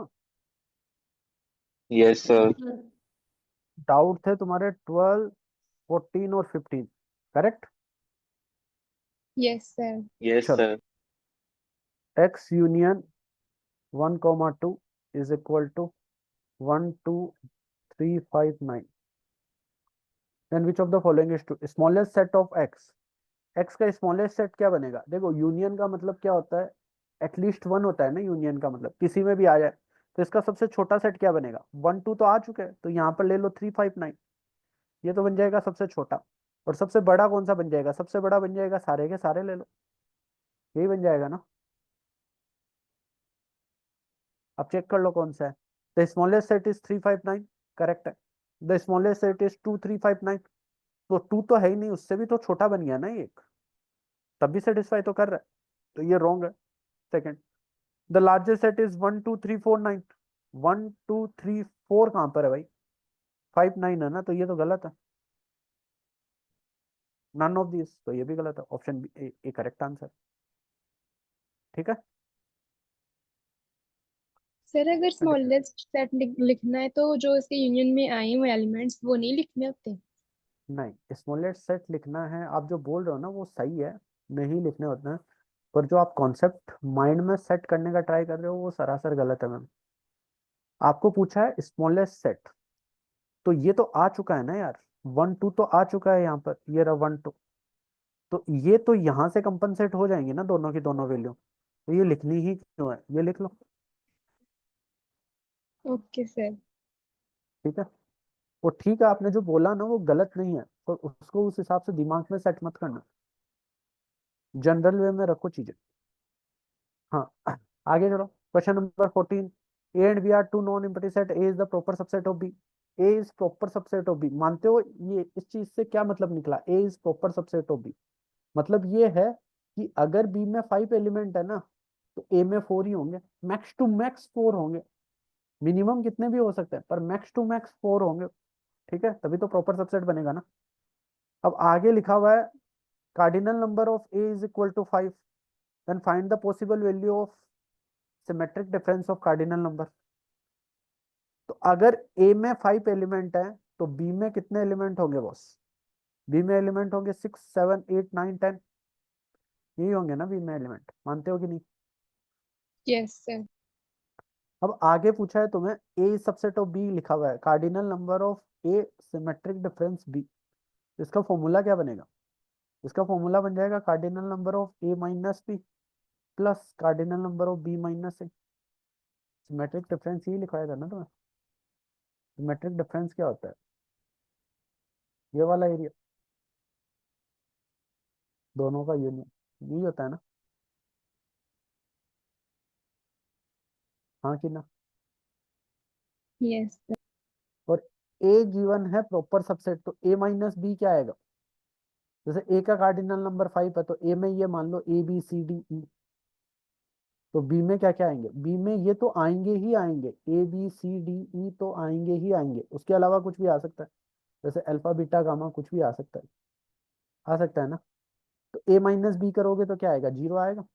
Yes, sir. डाउट थे तुम्हारे 12, 14 और 15, करेक्ट? Yes, sir. Yes, चलो, sir. x union 1,2 is equal to 12359। Then which of the following is true? Smallest set of x, x का स्मॉलेस्ट सेट क्या बनेगा? देखो, यूनियन का मतलब क्या होता है? एटलीस्ट वन होता है ना यूनियन का मतलब, किसी में भी आ जाए। तो इसका सबसे छोटा सेट क्या बनेगा? 1 2 तो आ चुके हैं, तो यहाँ पर ले लो 359, ये तो बन जाएगा सबसे छोटा। और सबसे बड़ा कौन सा बन जाएगा? सबसे बड़ा बन जाएगा सारे के सारे ले लो, यही बन जाएगा ना। अब चेक कर लो कौन सा है। The smallest set is 359, correct है। द स्मॉलेस्ट सेट इज 2359, तो 2 तो है ही नहीं, उससे भी तो छोटा बन गया ना एक, तब भी सेटिस्फाई तो कर रहा है, तो ये रॉन्ग है। Second, the largest set is 1 2 3 4 9, 1 2 3 4 कहां पर है भाई? 5 9 है ना, तो ये तो गलत है। नन ऑफ दिस, तो ये भी गलत है। Option B A correct answer. ठीक है, सर अगर ठीक है। स्मॉलेस्ट सेट लिखना है तो जो इसके यूनियन में आए हुए एलिमेंट्स वो नहीं लिखने होते? नहीं, स्मॉलेस्ट सेट लिखना है, आप जो बोल रहे हो ना वो सही है, नहीं लिखने होते हैं, पर जो आप कॉन्सेप्ट माइंड में सेट करने का ट्राई कर रहे हो वो सरासर गलत है मैम। आपको पूछा है स्मॉलेस्ट सेट, तो ये तो आ चुका है ना यार, 1 2 तो आ चुका है यहाँ पर, ये रहा 1 2, तो ये तो यहाँ से कंपनसेट हो जाएंगे ना दोनों की दोनों वैल्यू, तो ये लिखनी ही क्यों है, ये लिख लो। Okay sir. ठीक है, वो ठीक है, आपने जो बोला ना वो गलत नहीं है, तो उसको उस हिसाब से दिमाग में सेट मत करना, जनरल वे में रखो चीजें। हाँ, आगे चलो। Question number 14, A and B are two non empty set, A is the proper subset of B. A is proper subset of B, मानते हो? ये इस चीज से क्या मतलब निकला? A is proper subset of B, मतलब ये है कि अगर बी में 5 एलिमेंट है ना, तो ए में 4 ही होंगे, मैक्स टू मैक्स 4 होंगे, मिनिमम कितने भी हो सकते हैं, पर मैक्स टू मैक्स 4 होंगे। ठीक है, तभी तो प्रॉपर सबसेट बनेगा ना। अब आगे लिखा हुआ है cardinal number of A is equal to 5, then find the possible value of symmetric difference of cardinal number. तो अगर ए में 5 एलिमेंट है, तो बी में कितने एलिमेंट होंगे बॉस? बी में एलिमेंट होंगे 6 7 8 9 10, यही होंगे ना बी में एलिमेंट, मानते हो कि नहीं? Yes sir. अब आगे पूछा है तुम्हें ए सबसेट ऑफ बी, लिखा हुआ है cardinal number of A symmetric difference B, इसका फॉर्मूला क्या बनेगा? इसका फॉर्मूला बन जाएगा cardinal number of A minus B plus cardinal number of B minus A. Symmetric difference ही लिखवाया था ना तुम्हें। सिमेट्रिक डिफरेंस क्या होता है? ये वाला एरिया, दोनों का यूनियन, यही होता है ना? हाँ कि ना? Yes sir. और ए गिवन है प्रॉपर सबसेट, तो ए माइनस बी क्या आएगा? जैसे ए का कार्डिनल नंबर 5 है, तो ए में ये मान लो ए बी सी डी ई, तो बी में क्या क्या आएंगे? बी में ये तो आएंगे ही आएंगे, ए बी सी डी ई तो आएंगे ही आएंगे, उसके अलावा कुछ भी आ सकता है, जैसे अल्फा बीटा गामा कुछ भी आ सकता है, आ सकता है ना। तो ए माइनस बी करोगे तो क्या आएगा? 0 आएगा,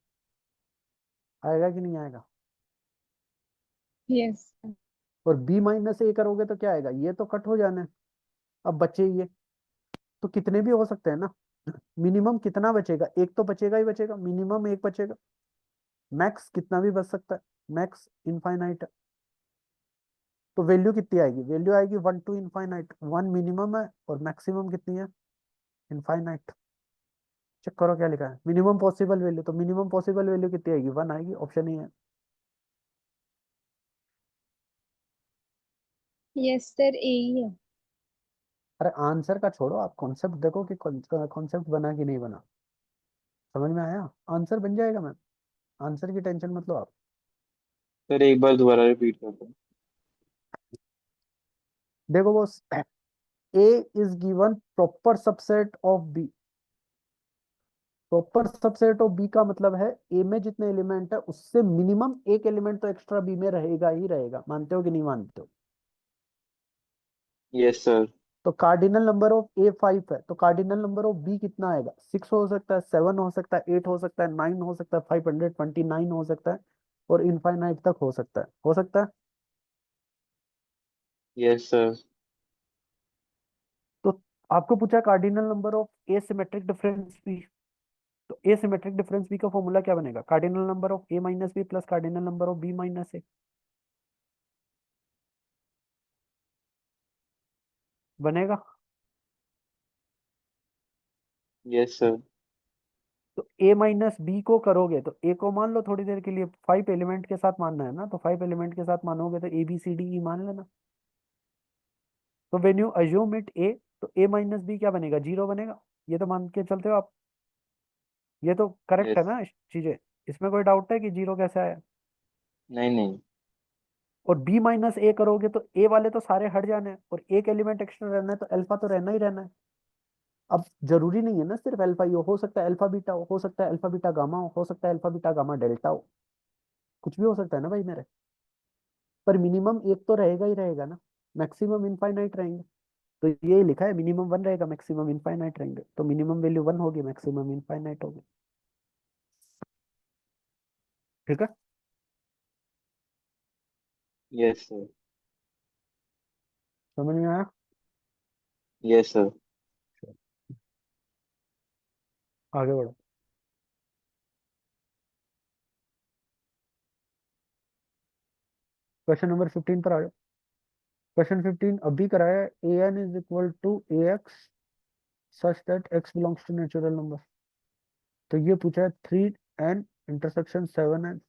आएगा कि नहीं आएगा? Yes sir. और बी माइनस ए करोगे तो क्या आएगा? ये तो कट हो जाना है, अब बचे ये, तो कितने भी हो सकते हैं ना, मिनिमम कितना बचेगा? एक तो बचेगा ही बचेगा, मिनिमम एक बचेगा, मैक्स कितना भी बच सकता है, मैक्स इनफाइनाइट है। तो वैल्यू कितनी आएगी? वैल्यू आएगी 1 टू इनफाइनाइट, 1 मिनिमम है और मैक्सिमम कितनी है? इनफाइनाइट। चेक करो क्या लिखा है, मिनिमम पॉसिबल वैल्यू, तो मिनिमम पॉसिबल वैल्यू कितनी आएगी? 1 आएगी, ऑप्शन ही है। यस सर, ए ही है। अरे आंसर का छोड़ो, आप कॉन्सेप्ट देखो कि कॉन्सेप्ट बना कि नहीं बना, समझ में आया? आंसर बन जाएगा मैम, आंसर की टेंशन मत लो आप। सर एक बार दोबारा रिपीट कर दो। देखो वो A is given proper subset of B, proper subset of B का मतलब है ए में जितने एलिमेंट है उससे मिनिमम एक एलिमेंट तो एक्स्ट्रा बी में रहेगा ही रहेगा, मानते हो कि नहीं मानते हो? Yes sir. तो कार्डिनल नंबर ऑफ ए 5 है, तो कार्डिनल नंबर ऑफ बी कितना आएगा? 6 हो सकता है, 7 हो सकता है, 8 हो सकता है, 9 हो सकता है, 529 हो सकता है, और इनफाइनाइट तक हो सकता है, हो सकता है। Yes sir. तो आपको पूछा cardinal number of A symmetric difference B, तो एसिमेट्रिक डिफरेंस बी का फॉर्मूला क्या बनेगा? Cardinal number of A minus B plus cardinal number of B minus A बनेगा। Yes sir. तो ए माइनस बी को करोगे तो ए को मान लो थोड़ी देर के लिए, 5 एलिमेंट के साथ मानना है ना, तो 5 एलिमेंट के साथ मानोगे तो ए बी सी डी ई मान लेना। तो वेन यू अज्यूम इट ए, तो ए माइनस बी क्या बनेगा? 0 बनेगा। ये तो मान के चलते हो आप, ये तो करेक्ट है यस। ना चीजें? इसमें कोई डाउट है कि 0 कैसे आया? नहीं नहीं। और बी माइनस ए करोगे तो ए वाले तो सारे हट जाने हैं और एक एलिमेंट एक्स्ट्रा रहना है, तो अल्फा तो रहना ही रहना है। अब जरूरी नहीं है ना सिर्फ अल्फा ही हो सकता है अल्फा बीटा हो सकता है अल्फा बीटा गामा हो सकता है अल्फा बीटा गामा डेल्टा हो, कुछ भी हो सकता है ना भाई मेरे। पर मिनिमम एक तो रहेगा ही रहेगा ना, मैक्सिमम इनफाइनाइट रहेंगे। तो ये लिखा है मिनिमम 1 रहेगा मैक्सिमम इनफाइनाइट रहेंगे, तो मिनिमम वैल्यू 1 होगी मैक्सिमम इनफाइनाइट होगी। ठीक है। Yes sir. समझ में आया? Yes sir. आगे बढ़ो। क्वेश्चन नंबर 15 पर आ जाओ। क्वेश्चन 15 अभी कराया है, A N is equal to A X such that X belongs to natural number. तो ये पूछा है 3n इंटरसेक्शन 7n।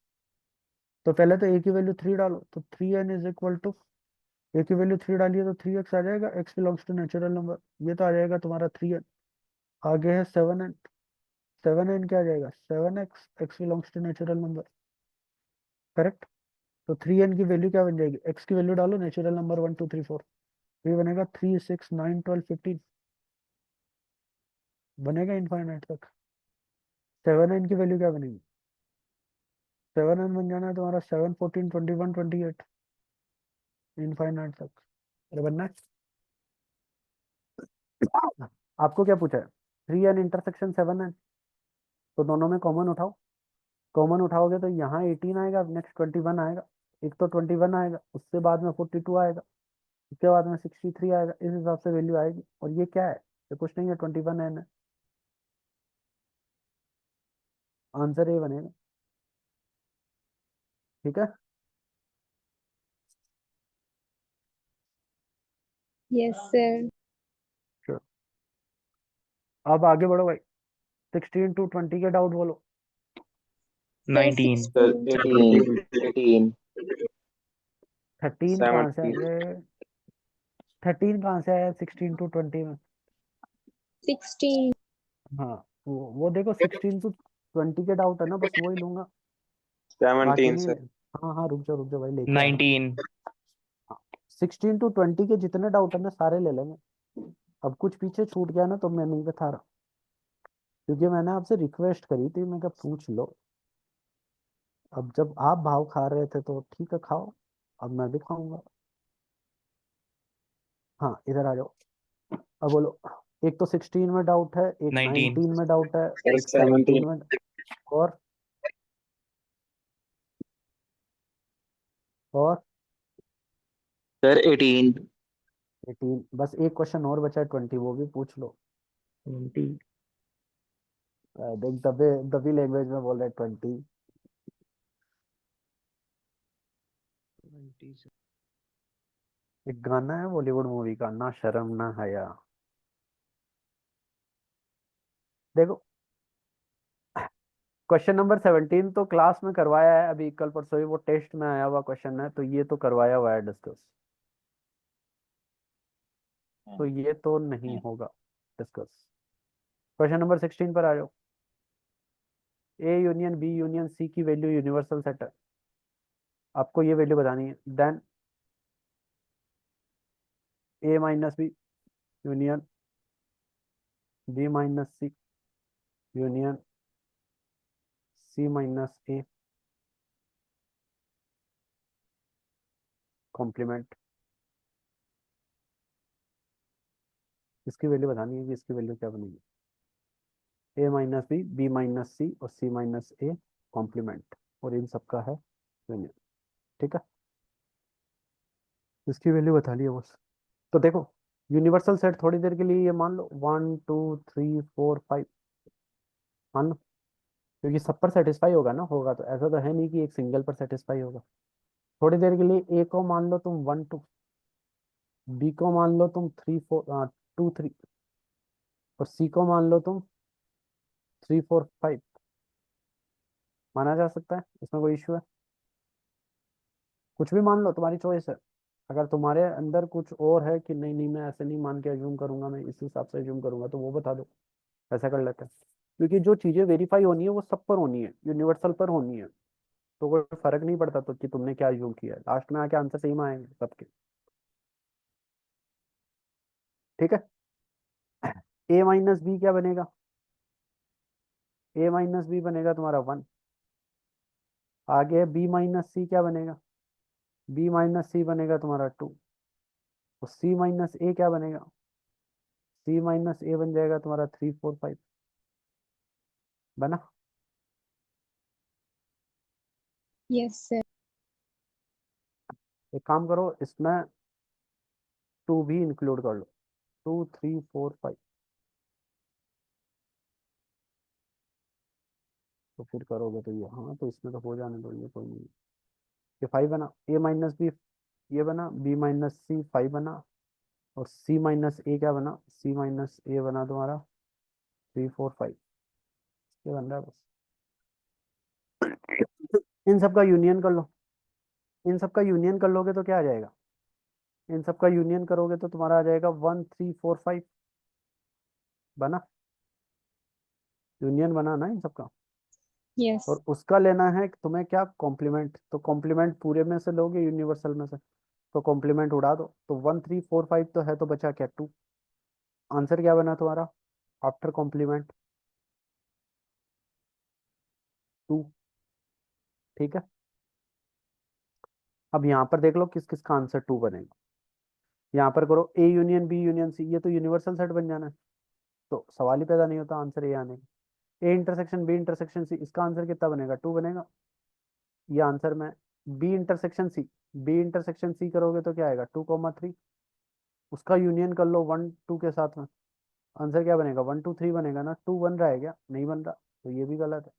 तो पहले तो ए की वैल्यू 3 डालो, तो 3n इज इक्वल टू, ए की वैल्यू 3 डालिए तो 3x आ जाएगा, x belongs to natural number, ये तो आ जाएगा तुम्हारा 3n। आगे है 7n, 7n क्या आ जाएगा? 7x, x belongs to natural number, correct. तो 3n की वैल्यू क्या बन जाएगी? x की वैल्यू डालो, नेचुरल नंबर 1 2 3 4, ये बनेगा 3 6 9 12 15, बनेगा इनफाइनाइट तक। 7n की वैल्यू क्या बनेगी? 7n बन जाना है तुम्हारा 7 14 21 28, इनफाइनाइट तक। अरे बनना है। आपको क्या पूछा है? 3n इंटरसेक्शन 7n, तो दोनों में कॉमन उठाओ। कॉमन उठाओगे तो यहाँ 18 आएगा, नेक्स्ट 21 आएगा, एक तो 21 आएगा, उससे बाद में 42 आएगा, उसके बाद में 63 आएगा, इस हिसाब से वैल्यू आएगी। और ये क्या है? ये कुछ नहीं है, 21n है। आंसर ये बनेगा। ठीक है। Yes sir. Sure. अब आगे बढ़ो भाई, 16 to 20 के डाउट बोलो। Sir 19 sir 16। 18 18 13 कहाँ से आ 17 गए? 13 कहाँ से आया 16 to 20 में? 16। हाँ, वो देखो 16 to 20 के डाउट है ना, बस वही लूंगा, बाकी 17 नहीं ले। सर। हाँ हाँ, रुक जाओ भाई, लेके आ रहा हूँ। 19 हाँ, 16 to 20 के जितने डाउट है ना सारे ले लेंगे। अब कुछ पीछे छूट गया ना तो मैं नहीं बता रहा, क्योंकि मैंने आपसे रिक्वेस्ट करी थी, मैं कहा पूछ लो। अब जब आप भाव खा रहे थे तो ठीक है खाओ, अब मैं भी खाऊंगा। हाँ इधर आ जाओ, अब बोलो। एक तो 16 में डाउट है, एक 19 19 में डाउट है, सर एक 17 17 में, और और सर 18 18। बस एक क्वेश्चन और बचा है 20, वो भी पूछ लो। 20 देख, दबे दबी लैंग्वेज में बोल रहे 20। एक गाना है बॉलीवुड मूवी का, ना शर्म ना हया। देखो, क्वेश्चन नंबर 17 तो क्लास में करवाया है अभी, कल परसों ही वो टेस्ट में आया हुआ क्वेश्चन है, तो ये तो करवाया हुआ है डिस्कस, तो ये तो नहीं होगा डिस्कस। क्वेश्चन नंबर 16 पर आ जाओ। A union B union C की वैल्यू यूनिवर्सल सेट है, आपको ये वैल्यू बतानी है। Then A minus B union B minus C union C minus A complement. इसकी वैल्यू बतानी है कि इसकी वैल्यू क्या बनेगी। A minus B minus C और सी माइनस ए कॉम्प्लीमेंट, और इन सबका है यूनियन। ठीक है, इसकी वैल्यू बता लिया बस। तो देखो, यूनिवर्सल सेट थोड़ी देर के लिए ये मान लो 1 2 3 4 5, मान लो क्योंकि सब पर सेटिस्फाई होगा ना, होगा तो, ऐसा तो है नहीं कि एक सिंगल पर सेटिस्फाई होगा। थोड़ी देर के लिए ए को मान लो तुम 1 2, बी को मान लो तुम 3 4 2 3, और सी को मान लो तुम 3 4 5। माना जा सकता है, इसमें कोई इश्यू है? कुछ भी मान लो, तुम्हारी चॉइस है। अगर तुम्हारे अंदर कुछ और है कि नहीं नहीं मैं ऐसे नहीं मान के अज्यूम करूंगा, मैं इस हिसाब से अज्यूम करूंगा, तो वो बता दो, ऐसा कर लेते हैं। क्योंकि जो चीजें वेरीफाई होनी है वो सब पर होनी है, यूनिवर्सल पर होनी है। तो कोई फर्क नहीं पड़ता तो कि तुमने क्या अज्यूम किया है, लास्ट में आके आंसर सेम आएंगे सबके। ठीक है। ए माइनस बी क्या बनेगा? ए माइनस बी बनेगा तुम्हारा 1। आगे बी माइनस सी क्या बनेगा? बी माइनस सी बनेगा तुम्हारा 2। और सी माइनस ए क्या बनेगा? सी माइनस ए बन जाएगा तुम्हारा 3 4 5। बना? Yes sir. एक काम करो, इसमें 2 भी इंक्लूड कर लो, 2 3 4 5। तो फिर करोगे तो ये, हाँ तो इसमें तो हो जाने दो, ये कोई नहीं। ये 5 बना, ए माइनस बी ये बना, बी माइनस सी 5 बना, और सी माइनस ए क्या बना? सी माइनस ए बना तुम्हारा 3 4 5। ये बन रहा है बस। इन सब का यूनियन कर लो, इन सब का यूनियन कर लोगे तो क्या आ जाएगा? इन सब का यूनियन करोगे तो तुम्हारा आ जाएगा 1 3 4 5। बना? यूनियन बना ना इन सब का। यस। और उसका लेना है कि तुम्हें क्या, कॉम्प्लीमेंट। तो कॉम्प्लीमेंट पूरे में से लोगे, यूनिवर्सल में से, तो कॉम्प्लीमेंट उड़ा दो, तो 1 3 4 5 तो है, तो बचा क्या? 2। आंसर क्या बना तुम्हारा आफ्टर कॉम्प्लीमेंट? 2। ठीक है। अब यहाँ पर देख लो किस किस का आंसर 2 बनेगा। यहाँ पर करो A union B union C, ये तो यूनिवर्सल सेट बन जाना है, तो सवाल ही पैदा नहीं होता आंसर ए आने का। A intersection B intersection C, इसका आंसर कितना बनेगा? 2 बनेगा। ये आंसर में B intersection C, B intersection C करोगे तो क्या आएगा? 2 3। उसका यूनियन कर लो 1 2 के साथ में, आंसर क्या बनेगा? 1 2 3 बनेगा ना। 2 बन रहा है क्या? नहीं बन रहा, तो ये भी गलत है।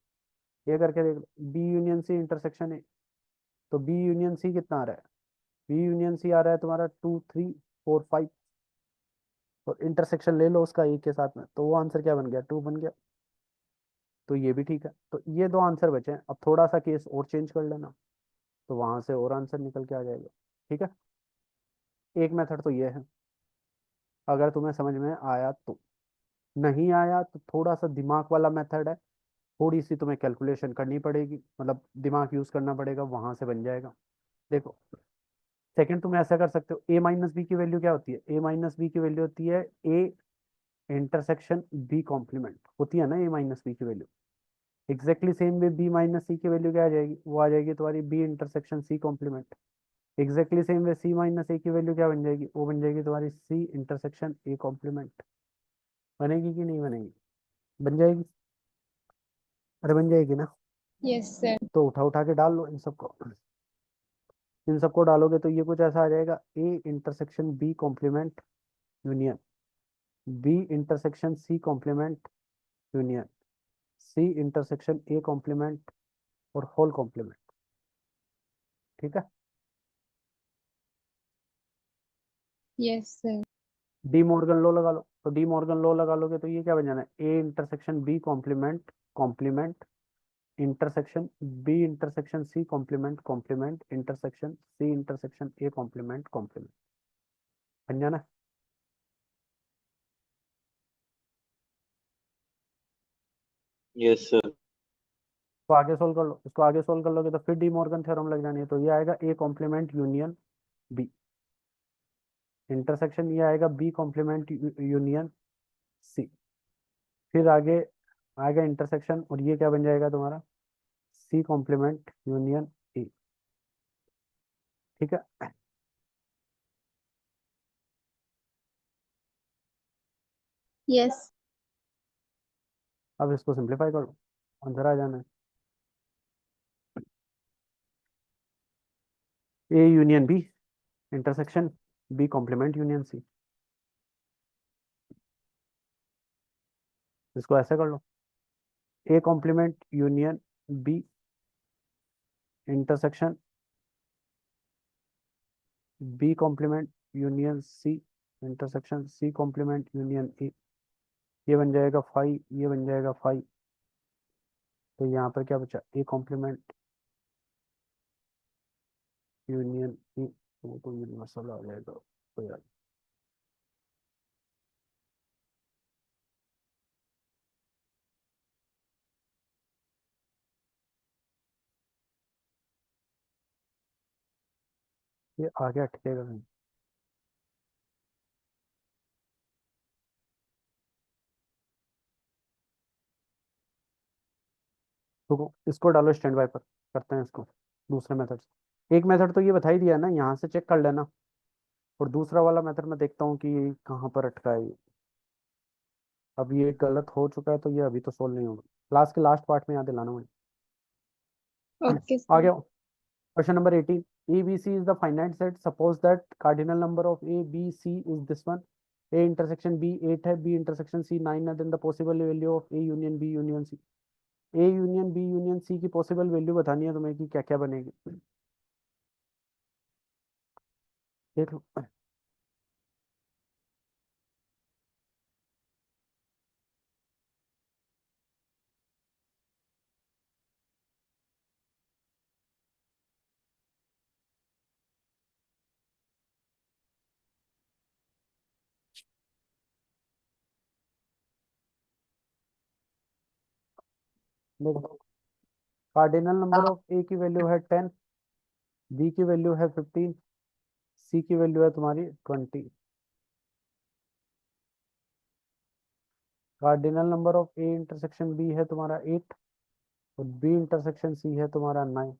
ये करके देख लो, B union C intersection A, तो बी यूनियन सी कितना आ रहा है? बी यूनियन सी आ रहा है तुम्हारा 2 3 4 5, और इंटरसेक्शन ले लो उसका एक के साथ में, तो वो आंसर क्या बन गया? 2 बन गया। तो ये भी ठीक है। तो ये 2 आंसर बचे हैं। अब थोड़ा सा केस और चेंज कर लेना, तो वहां से और आंसर निकल के आ जाएगा। ठीक है। एक मेथड तो ये है, अगर तुम्हें समझ में आया तो। नहीं आया तो थोड़ा सा दिमाग वाला मेथड है, थोड़ी सी तुम्हें कैलकुलेशन करनी पड़ेगी, मतलब दिमाग यूज करना पड़ेगा, वहां से बन जाएगा। देखो, सेकंड तुम ऐसा कर सकते हो, ए माइनस बी की वैल्यू क्या होती है? ए माइनस बी की वैल्यू होती है ए इंटरसेक्शन बी कॉम्प्लीमेंट, होती है ना ए माइनस बी की value. Exactly same way B minus C की वैल्यू क्या आ जाएगी? वो आ जाएगी तुम्हारी B intersection C complement. Exactly same way C minus A की वैल्यू क्या बन जाएगी? वो बन जाएगी तुम्हारी सी इंटरसेक्शन ए कॉम्प्लीमेंट। बनेगी कि नहीं बनेगी? बन जाएगी। अरे बन जाएगी ना। Yes sir. तो उठा उठा के डाल लो इन सबको, इन सबको डालोगे तो ये कुछ ऐसा आ जाएगा, A intersection B complement union B intersection C complement union C intersection A complement और होल कॉम्प्लीमेंट। ठीक है। Yes sir. De Morgan law लगा लो, तो डी मॉर्गन लॉ लगा लोगे तो ये क्या बन जाना है? A intersection B complement complement intersection B intersection C complement complement intersection C intersection A complement complement. बन जाना है। Yes sir. तो आगे सोल्व कर लो, इसको आगे सोल्व कर लोगे तो फिर डी मॉर्गन थ्योरम लग जानी है, तो ये आएगा A complement union B intersection, ये आएगा बी कॉम्प्लीमेंट यूनियन सी। फिर आगे आएगा इंटरसेक्शन, और ये क्या बन जाएगा तुम्हारा? C complement union A. ठीक है। यस। अब इसको सिंप्लीफाई कर लो, आंसर आ जाना है A union B intersection B complement union C. इसको ऐसे कर लो, A complement union B intersection B complement union C intersection C complement union A. ये बन जाएगा 5, ये बन जाएगा 5। तो यहाँ पर क्या बचा, ए कॉम्प्लीमेंट यूनियन ए, वो तो यूनिवर्सल आ जाएगा तो यार। ये आगे अटकेगा नहीं। तो इसको डालो स्टैंड बाय पर, करते हैं इसको दूसरे मेथड से। एक मेथड तो ये बता ही दिया ना, यहाँ से चेक कर लेना। और दूसरा वाला मेथड मैं देखता हूँ कि कहाँ पर अटका है ये। अब ये गलत हो चुका है तो ये अभी तो सोल्व नहीं होगा, क्लास के लास्ट पार्ट में याद दिलाना मुझे। ओके आ सर। गया question number 18। ABC is the finite set. Suppose that cardinal number of A, B, C is this one. A intersection B 8 है, B intersection C 9 है, then the possible value of A union B union C. A union B union C की possible value बतानी है तुम्हें कि क्या क्या बनेगी। देख लो। देखो, कार्डिनल नंबर ऑफ ए की वैल्यू है 10, बी की वैल्यू है 15, सी की वैल्यू है तुम्हारी 20। Cardinal number of A intersection B है तुम्हारा 8 और बी इंटरसेक्शन सी है तुम्हारा 9।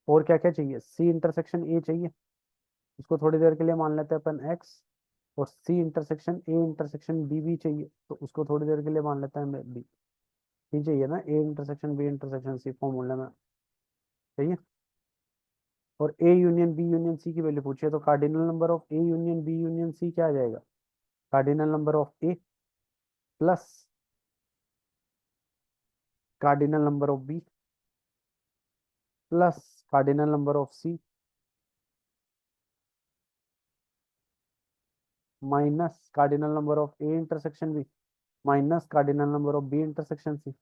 और क्या क्या चाहिए, सी इंटरसेक्शन ए चाहिए, उसको थोड़ी देर के लिए मान लेते हैं अपन एक्स। और C intersection A intersection B भी चाहिए, तो उसको थोड़ी देर के लिए मान लेते हैं बी। ही चाहिए ना, A intersection B intersection C formula में चाहिए। और A union B union C की वैल्यू पूछिए, तो cardinal number of A union B union C क्या आ जाएगा, cardinal number of A plus cardinal number of B plus cardinal number of C minus cardinal number of A intersection B minus cardinal number of B intersection C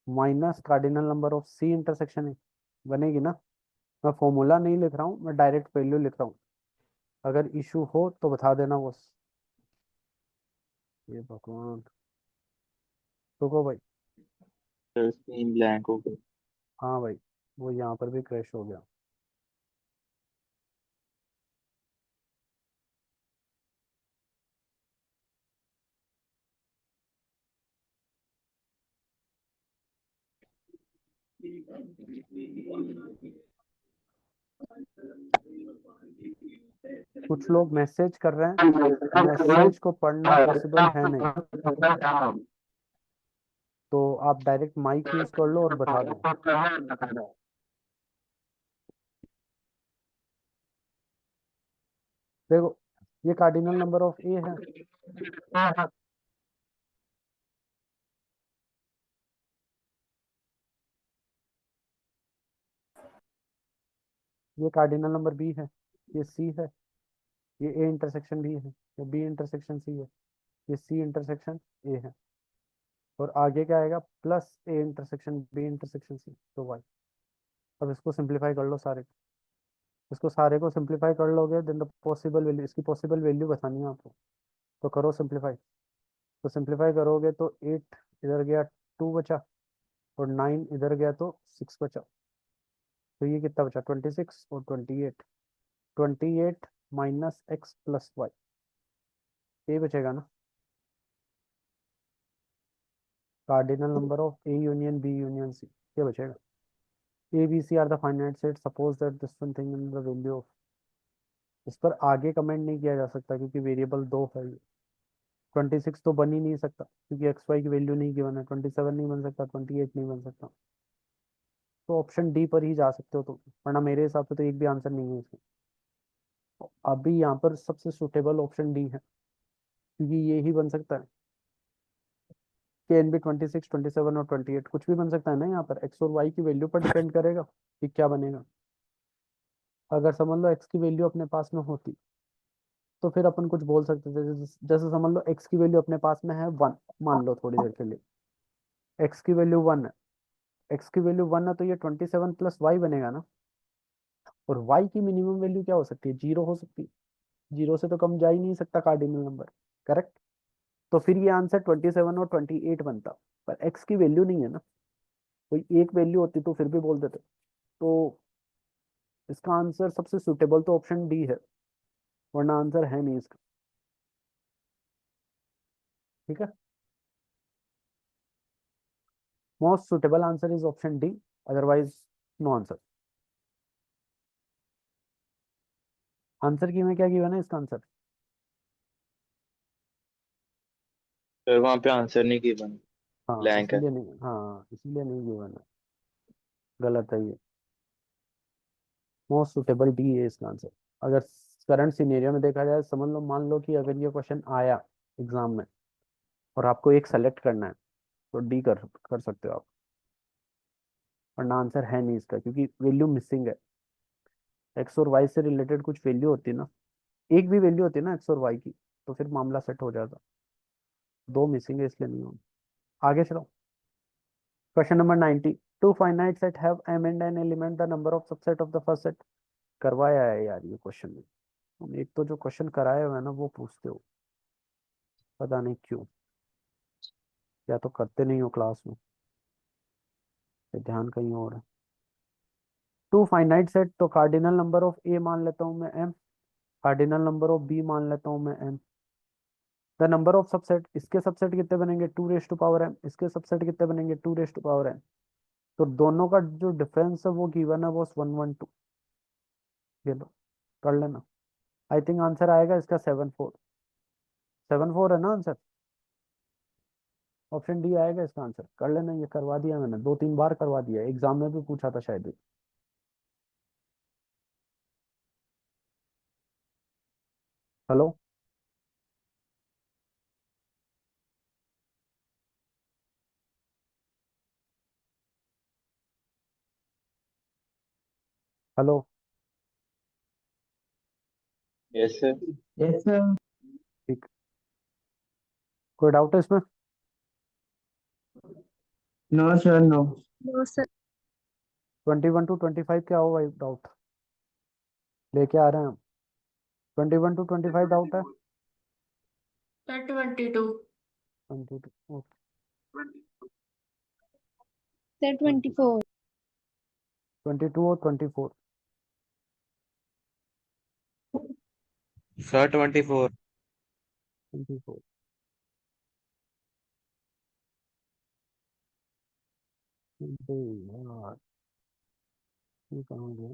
minus cardinal number of C intersection A. बनेगी ना। मैं फॉर्मूला नहीं लिख रहा हूँ, मैं डायरेक्ट वैल्यू लिख रहा हूँ। अगर इशू हो तो बता देना बस। ये भगवान, रुको भाई। स्क्रीन ब्लैंक हो गई। हाँ भाई, वो यहाँ पर भी क्रैश हो गया। कुछ लोग मैसेज कर रहे हैं, मैसेज को पढ़ना पॉसिबल है नहीं, तो आप डायरेक्ट माइक यूज कर लो और बता दो। देखो, ये कार्डिनल नंबर ऑफ ए है, ये कार्डिनल नंबर बी है, ये सी है, ये ए इंटरसेक्शन बी है, ये बी इंटरसेक्शन सी है, ये सी इंटरसेक्शन ए है। और आगे क्या आएगा, plus A intersection B intersection C, तो वाई। अब इसको सिंप्लीफाई कर लो सारे, इसको सारे को सिंप्लीफाई कर लोगे, देन द पॉसिबल वैल्यू, इसकी पॉसिबल वैल्यू बतानी है आपको। तो करो सिंप्लीफाई। तो सिंप्लीफाई करोगे तो 8 इधर गया, 2 बचा, और 9 इधर गया तो 6 बचा। तो ये कितना बचा, 26 और 28। 28 माइनस एक्स प्लस वाई, ये बचेगा ना। Cardinal number of A union B union C, ये बचेगा। A B C are the finite set, suppose that this one thing in the value of. इस पर आगे कमेंट नहीं किया जा सकता क्योंकि वेरिएबल दो है। 26 तो बन ही नहीं सकता क्योंकि एक्स वाई की वैल्यू नहीं गिवन है। 27 नहीं बन सकता, 28 नहीं बन सकता। तो ऑप्शन डी पर ही जा सकते हो तो, वरना मेरे हिसाब से तो एक भी आंसर नहीं है इसमें। तो अभी यहाँ पर सबसे सुटेबल ऑप्शन डी है क्योंकि ये ही बन सकता है। कैन बी 26, 27 और 28, कुछ भी बन सकता है ना यहाँ पर। एक्स और वाई की वैल्यू पर डिपेंड करेगा कि क्या बनेगा। अगर समझ लो एक्स की वैल्यू अपने पास में होती तो फिर अपन कुछ बोल सकते थे, जैसे समझ लो एक्स की वैल्यू अपने पास में है 1, मान लो थोड़ी देर के लिए एक्स की वैल्यू 1 है। एक्स की वैल्यू 1 है तो ये 27 प्लस वाई बनेगा ना। और वाई की मिनिमम वैल्यू क्या हो सकती है, 0 हो सकती है। 0 से तो कम जा ही नहीं सकता कार्डिनल नंबर, करेक्ट। तो फिर ये आंसर 27 और 28 बनता। पर एक्स की वैल्यू नहीं है ना, कोई एक वैल्यू होती तो फिर भी बोल देते। तो इसका आंसर सबसे सुटेबल तो ऑप्शन डी है, वरना आंसर है नहीं इसका। ठीक है, most suitable answer is option D, otherwise no answer. Answer की में क्या गिवन है इसका आंसर? सर वहाँ पे आंसर नहीं गिवन, हाँ ब्लैंक है। इसीलिए नहीं, हाँ इसीलिए नहीं गिवन है, गलत है ये। मोस्ट सुटेबल डी है इसका आंसर। अगर करंट सिनेरियो में देखा जाए, समझ लो मान लो कि अगर ये क्वेश्चन आया एग्जाम में और आपको एक सेलेक्ट करना है तो डी कर सकते हो आप, वरना आंसर है नहीं इसका, क्योंकि वैल्यू मिसिंग है। एक्स और वाई से रिलेटेड कुछ वैल्यू होती है ना, एक भी वैल्यू होती है ना एक्स और वाई की, तो फिर मामला सेट हो जाता। दो मिसिंग है इसलिए नहीं होगा। आगे चलो, question number 90। Two finite set have m and n element, the number of subset of the first set. करवाया है यार ये क्वेश्चन में, तुम एक तो जो क्वेश्चन कराए हुए है ना वो पूछते हो, पता नहीं क्यों, या तो करते नहीं हो क्लास में, या ध्यान कहीं और है। टू फाइनाइट सेट, तो कार्डिनल नंबर ऑफ ए मान लेता हूँ मैं m, cardinal number of B मान लेता हूँ मैं n। The number of subset, इसके सबसेट कितने बनेंगे 2 रेज टू पावर m, इसके सबसेट कितने बनेंगे 2 रेज टू पावर n। तो दोनों का जो डिफरेंस है वो गिवन है, वो 112। ये लो कर लेना। आई थिंक आंसर आएगा इसका 7 4। 7 4 है ना आंसर, ऑप्शन डी आएगा इसका आंसर। कर लेना, ये करवा दिया मैंने, 2 3 बार करवा दिया, एग्जाम में भी पूछा था शायद। Hello, hello. Yes sir. Yes sir. ठीक, कोई डाउट है इसमें? No sir no. No sir. 21 to 25 क्या होगा डाउट, लेके आ रहे हैं हम। 21 to 25 डाउट है। सर 22। 22, सर 24। 22 और 24। सर 24। 24 यार, ये कहाँ गया?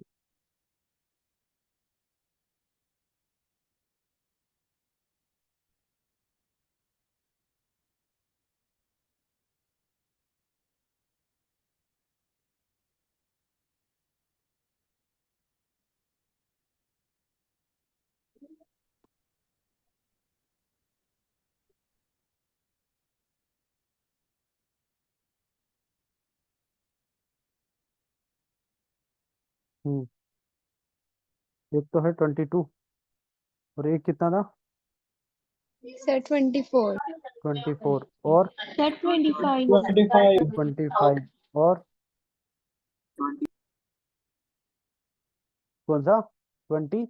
हम्म, एक तो है 22 और एक कितना था? सर 24। 24 और सर 25। 25। 25 और कौन सा 21?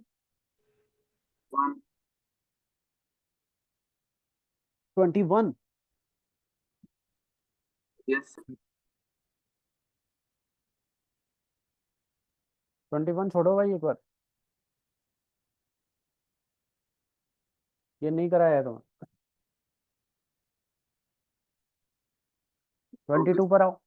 यस 21 छोड़ो भाई एक बार, ये नहीं कराया है तुम्हें। 22 पर आओ।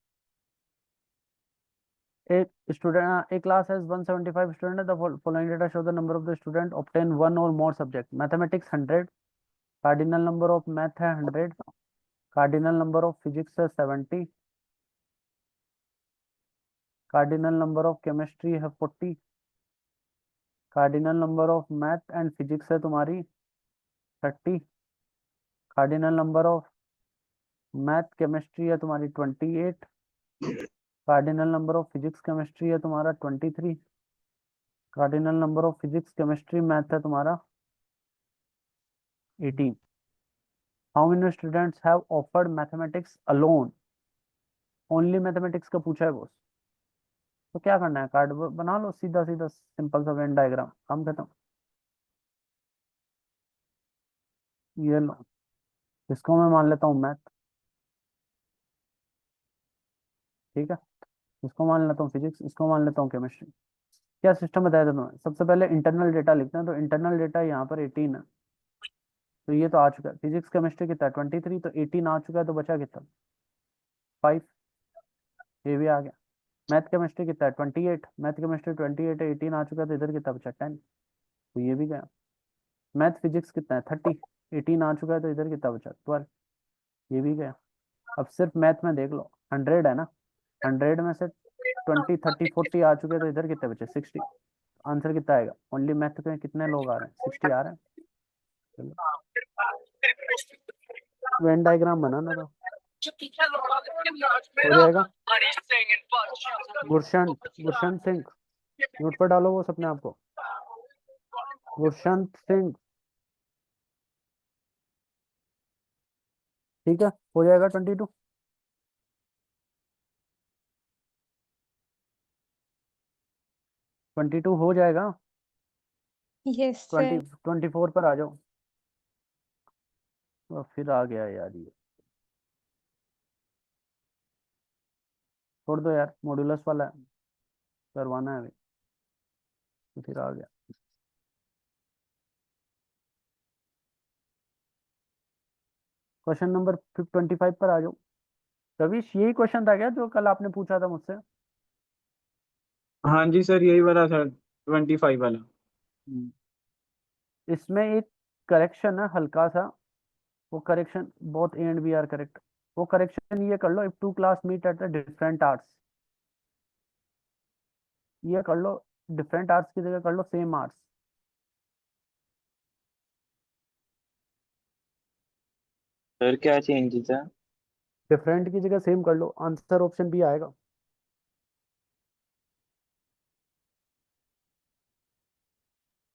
एक student, a class has 175 student, the following data show the number of the student obtain one or more subject। Mathematics 100, cardinal number of math है 100, कार्डिनल नंबर ऑफ फिजिक्स है 70, कार्डिनल नंबर ऑफ केमिस्ट्री है 40, cardinal number of math and physics है तुम्हारी 30, cardinal number of math chemistry है तुम्हारी 28, cardinal number of physics chemistry है तुम्हारा 23, cardinal number of physics chemistry math है तुम्हारा 18। How many students have offered mathematics alone, only mathematics का पूछा है बॉस। तो क्या करना है, कार्ड बना लो सीधा सीधा, सिंपल सा वेन डायग्राम, काम खत्म। ये लो, इसको मैं मान लेता हूँ मैथ, ठीक है, इसको मान लेता हूँ फिजिक्स, इसको मान लेता हूँ केमिस्ट्री। क्या सिस्टम बताया था तुम्हें, सबसे पहले इंटरनल डेटा लिखते हैं, तो इंटरनल डेटा यहाँ पर 18 है, तो ये तो आ चुका है। फिजिक्स केमिस्ट्री कितना है 23, तो 18 आ चुका है, तो बचा कितना 5, ये भी आ गया। मैथ केमिस्ट्री कितना है 28, मैथ केमिस्ट्री 28 है, 18 आ चुका है, तो इधर कितना बचा 10, तो ये भी गया। मैथ फिजिक्स कितना है 30, 18 आ चुका है, तो इधर कितना बचा 12, ये भी गया। अब सिर्फ मैथ में देख लो, 100 है ना, 100 में से 20 30 40 आ चुके हैं, तो इधर कितने बचे 60। आंसर कितना आएगा, ओनली मैथ में कितने लोग आ रहे हैं 60 आ रहे हैं। चलो वेन डायग्राम बनाना तो हो जाएगा। गुरशंत, गुरशंत सिंह, म्यूट पर डालो वो अपने आप को, गुरशंत सिंह, ठीक है, हो जाएगा 22, 22 हो जाएगा। Yes 20 sir. 24 पर आ जाओ। तो फिर आ गया यार ये, छोड़ दो यार, मॉड्यूलस वाला है, करवाना है अभी, तो फिर आ गया। क्वेश्चन नंबर 25 पर आ जाओ। रवीश, यही क्वेश्चन था क्या जो कल आपने पूछा था मुझसे? हाँ जी सर, यही वाला सर, 25 वाला। इसमें एक करेक्शन है हल्का सा, वो correction, both A and B are correct, वो करेक्शन ये कर लो, if two class meet at the different arts, ये कर लो, डिफरेंट आर्ट्स की जगह कर लो सेम आर्ट्स। सर क्या चेंजेस है? डिफरेंट की जगह सेम कर लो, आंसर ऑप्शन बी आएगा।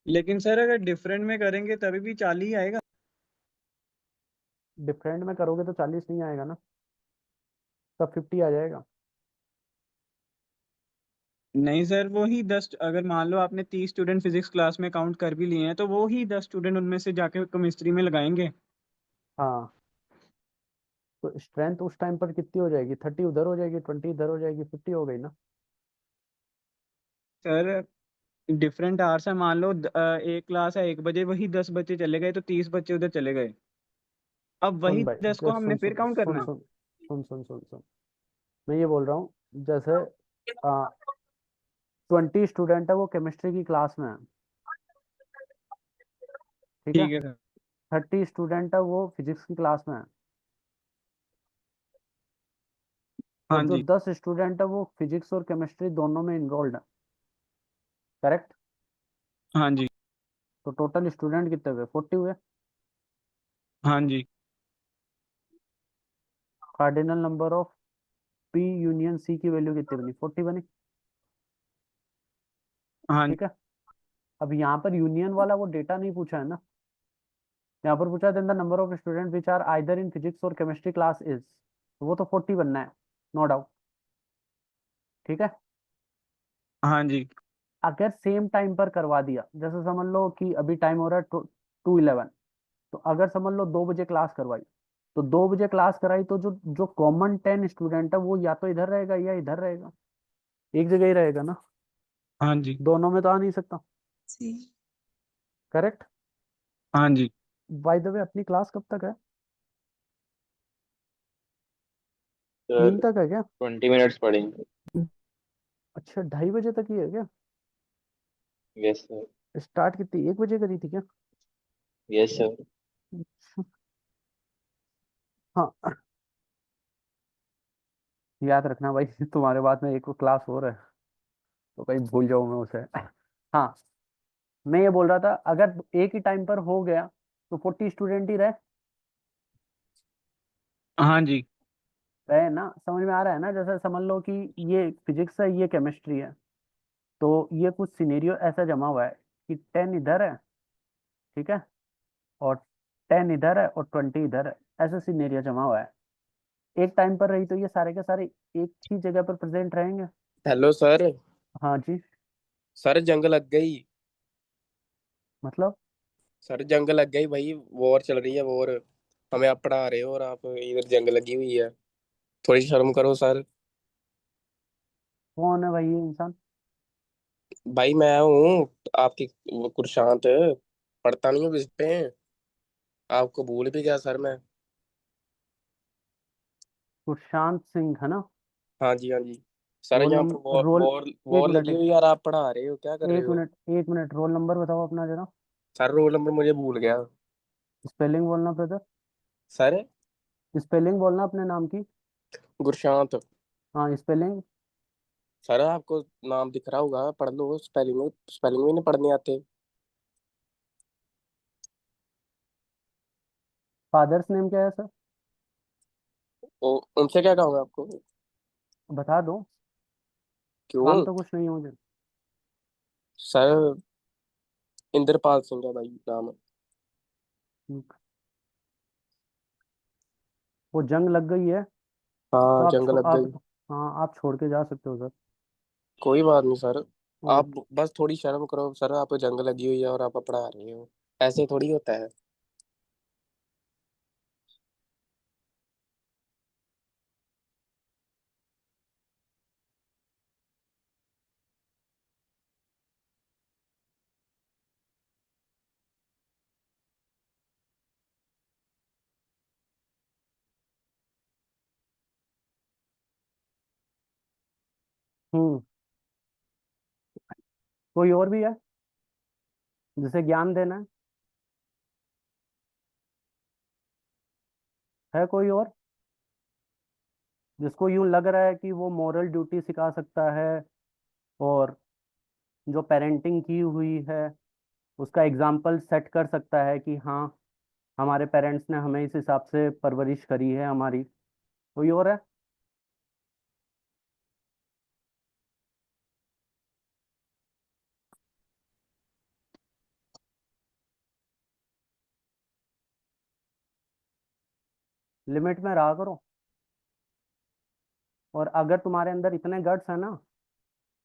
लेकिन सर अगर डिफरेंट में करेंगे तभी भी 40 ही आएगा। डिफरेंट में करोगे तो 40 नहीं आएगा ना, तब 50 आ जाएगा। नहीं सर, वो ही 10, अगर मान लो आपने 30 स्टूडेंट फिजिक्स क्लास में काउंट कर भी लिए हैं, तो वो ही 10 स्टूडेंट उनमें से जाके केमिस्ट्री में लगाएंगे। हाँ, तो स्ट्रेंथ उस टाइम पर कितनी हो जाएगी, 30 उधर हो जाएगी, 20 इधर हो जाएगी, 50 हो गई ना। सर डिफरेंट आवर्स है, मान लो एक क्लास है 1 बजे, वही 10 बच्चे चले गए तो 30 बच्चे उधर चले गए। अब सुन वही भाई, 10 को हमने सुन फिर सुन काउंट सुन करना है। सुन सुन सुन सुन सुन, मैं ये बोल रहा हूँ, जैसे 20 स्टूडेंट है वो केमिस्ट्री की क्लास में है, ठीक है, ठीक है सर। 30 स्टूडेंट है वो फिजिक्स की क्लास में है, हाँ और जो जी। 10 स्टूडेंट है वो फिजिक्स और केमिस्ट्री दोनों में इनरोल्ड है, करेक्ट। हाँ जी। तो टोटल स्टूडेंट कितने हुए, 40 हुए। हाँ जी। Cardinal number of P union C की वैल्यू कितनी बनी, 40 बनी, हाँ जी। ठीक है। अब यहाँ पर यूनियन वाला वो डेटा नहीं पूछा है ना, यहाँ पर पूछा है the number of student which are either in physics और केमिस्ट्री क्लास इज, तो वो तो 40 बनना है, नो डाउट, ठीक है। हाँ जी। अगर सेम टाइम पर करवा दिया, जैसे समझ लो कि अभी टाइम हो रहा है 2:11, तो अगर समझ लो 2 बजे क्लास करवाई, तो 2 बजे क्लास कराई, तो जो जो कॉमन 10 स्टूडेंट है वो या तो इधर रहेगा या इधर रहेगा, एक जगह ही रहेगा ना, हाँ जी। दोनों में तो आ नहीं सकता, करेक्ट। हाँ जी। बाय द वे अपनी क्लास कब तक है, सर 3 तक है क्या? 20 मिनट्स पढ़ेंगे। अच्छा, 2:30 बजे तक ही है क्या? Yes sir. स्टार्ट कितनी, 1 बजे करी थी क्या? Yes sir. हाँ, याद रखना भाई तुम्हारे बाद में एक को क्लास हो रहा है, तो कहीं भूल जाऊँ मैं उसे हाँ, मैं ये बोल रहा था अगर एक ही टाइम पर हो गया तो 40 स्टूडेंट ही रहे, हाँ जी। रहे ना, समझ में आ रहा है ना? जैसे समझ लो कि ये फिजिक्स है, ये केमिस्ट्री है, तो ये कुछ सिनेरियो ऐसा जमा हुआ है कि 10 इधर है, ठीक है, और 10 इधर है और 20 इधर है, ऐसा सिनेरियो जमा हुआ है। एक टाइम पर रही तो ये सारे के सारे एक ही जगह पर प्रेजेंट रहेंगे। Hello sir. हाँ जी। सर जंग लग गई। मतलब सर जंग लग गई भाई, वॉर चल रही है वॉर। हमें आप पढ़ा रहे हो और आप इधर जंग लगी हुई है। थोड़ी शर्म करो सर। कौन है भाई ये इंसान? भाई मैं हूँ आपकी वो कुरशांत। पढ़ता नहीं हूँ इस पे। आपको भूल भी गया सर मैं। सुशांत सिंह है ना? हाँ जी हाँ जी। सर रोल यहाँ पर नंबर, वॉर रोल, वॉर एक वॉर मिनट, लगी हुई है और आप पढ़ा रहे हो, क्या कर रहे एक हो? मिनट, एक मिनट, रोल नंबर बताओ अपना जरा। सर रोल नंबर मुझे भूल गया। स्पेलिंग बोलना ब्रदर, सर स्पेलिंग बोलना अपने नाम की। गुरशांत। हाँ स्पेलिंग। सर आपको नाम दिख रहा होगा, पढ़ लो। स्पेलिंग स्पेलिंग भी नहीं पढ़ने आते। फादर्स नेम क्या है सर? उनसे क्या कहूँगा आपको? बता दो, काम क्यों? तो कुछ नहीं है मुझे। सर इंद्रपाल सिंह है भाई नाम। ठीक। वो जंग लग गई है, तो हाँ जंग लग आप, गई। हाँ आप छोड़ के जा सकते हो सर। कोई बात नहीं सर। हाँ। आप बस थोड़ी शर्म करो सर, आप जंग लगी हुई है और आप पढ़ा रहे हो। ऐसे थोड़ी होता है। हम्म। कोई और भी है जिसे ज्ञान देना है कोई और जिसको यूं लग रहा है कि वो मॉरल ड्यूटी सिखा सकता है, और जो पेरेंटिंग की हुई है उसका एग्जाम्पल सेट कर सकता है कि हाँ, हमारे पेरेंट्स ने हमें इस हिसाब से परवरिश करी है हमारी? कोई और है? लिमिट में रहा करो, और अगर तुम्हारे अंदर इतने गट्स है ना,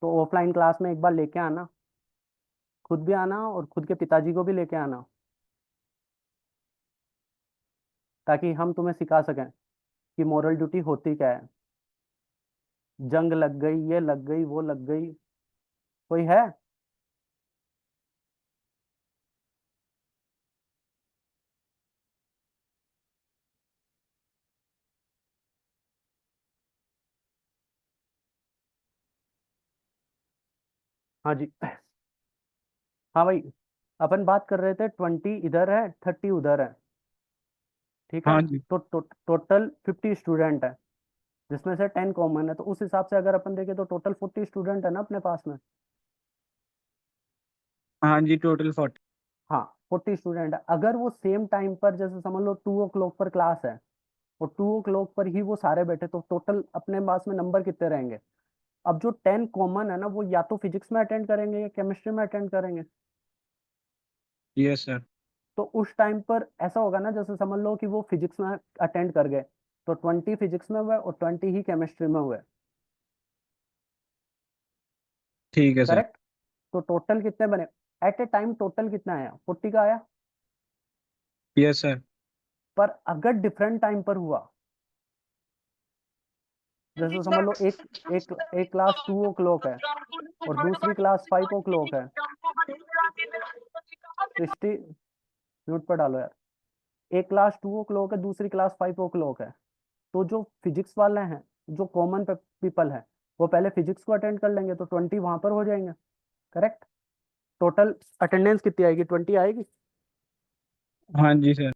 तो ऑफलाइन क्लास में एक बार लेके आना, खुद भी आना और खुद के पिताजी को भी लेके आना, ताकि हम तुम्हें सिखा सकें कि मॉरल ड्यूटी होती क्या है। जंग लग गई, ये लग गई, वो लग गई, कोई है? हाँ जी। हाँ भाई, अपन बात कर रहे थे 20 इधर है, 30 उधर है, ठीक है? हाँ जी। तो टोटल 50 स्टूडेंट है, जिसमें से 10 कॉमन है, तो उस हिसाब से अगर अपन देखें तो टोटल 40 स्टूडेंट है ना अपने पास में। हाँ जी, टोटल 40। हाँ 40 स्टूडेंट है। अगर वो सेम टाइम पर, जैसे समझ लो 2 o'clock पर क्लास है, और 2 o'clock पर ही वो सारे बैठे, तो टोटल अपने पास में नंबर कितने रहेंगे? अब जो 10 कॉमन है ना, वो या तो फिजिक्स में अटेंड करेंगे या केमिस्ट्री में अटेंड करेंगे। Yes sir. तो उस टाइम पर ऐसा होगा ना, जैसे समझ लो कि वो फिजिक्स में अटेंड कर गए, तो 20 फिजिक्स में हुए और 20 ही केमिस्ट्री में हुए। ठीक है सर। करेक्ट? तो टोटल कितने बने? एट ए टाइम टोटल कितना आया? 40 का आया। Yes sir. पर अगर डिफरेंट टाइम पर हुआ, जैसे समझ लो एक एक एक क्लास 2 o'clock है और दूसरी क्लास 5 o'clock है। सृष्टि, म्यूट पर डालो यार। एक क्लास 2 o'clock है, दूसरी क्लास 5 o'clock है, तो जो फिजिक्स वाले हैं, जो कॉमन पीपल है, वो पहले फिजिक्स को अटेंड कर लेंगे, तो 20 वहां पर हो जाएंगे। करेक्ट? टोटल अटेंडेंस कितनी आएगी? 20 आएगी। हाँ जी सर।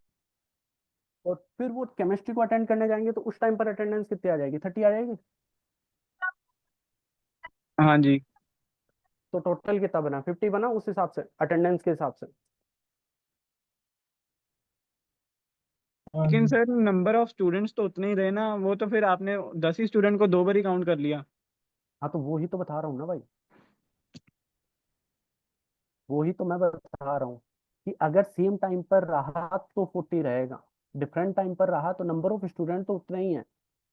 और फिर वो केमिस्ट्री को अटेंड करने जाएंगे, तो उस टाइम पर अटेंडेंस कितनी आ जाएगी? 30 आ जाएगी। हाँ जी। तो टोटल कितना बना? 50 बना, उस हिसाब से, अटेंडेंस के हिसाब से। हाँ लेकिन जी। सर नंबर ऑफ स्टूडेंट्स तो उतने ही रहे ना, वो तो फिर आपने 10 ही स्टूडेंट को 2 बार ही काउंट कर लिया। हाँ तो वो ही तो बता रहा हूँ ना भाई, वो ही तो मैं बता रहा हूँ कि अगर सेम टाइम पर रहा तो 40 रहेगा, डिफरेंट टाइम पर रहा तो नंबर ऑफ स्टूडेंट तो उतने ही है,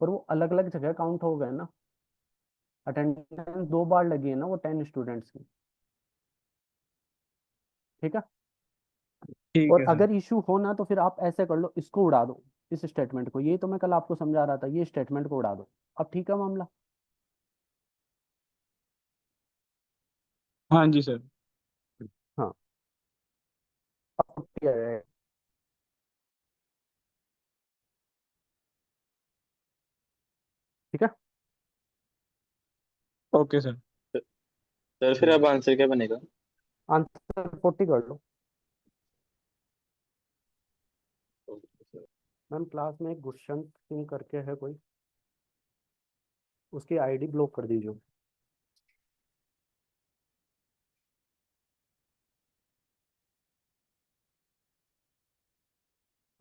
पर वो अलग अलग जगह काउंट हो गए ना। अटेंडेंस 2 बार लगी है ना वो 10 स्टूडेंट्स की। ठीक है। ठीक और है सर। अगर इशू हो ना तो फिर आप ऐसे कर लो, इसको उड़ा दो, इस स्टेटमेंट को, ये तो मैं कल आपको समझा रहा था, ये स्टेटमेंट को उड़ा दो। अब ठीक है मामला। हाँ जी सर। हाँ। अब 40 आ जाएगा। ठीक है। Okay sir. सर फिर अब आंसर क्या बनेगा? आंसर 40 कर लो। मैम क्लास में एक गुरशंत सिंह करके है कोई, उसकी आईडी ब्लॉक कर दीजिए।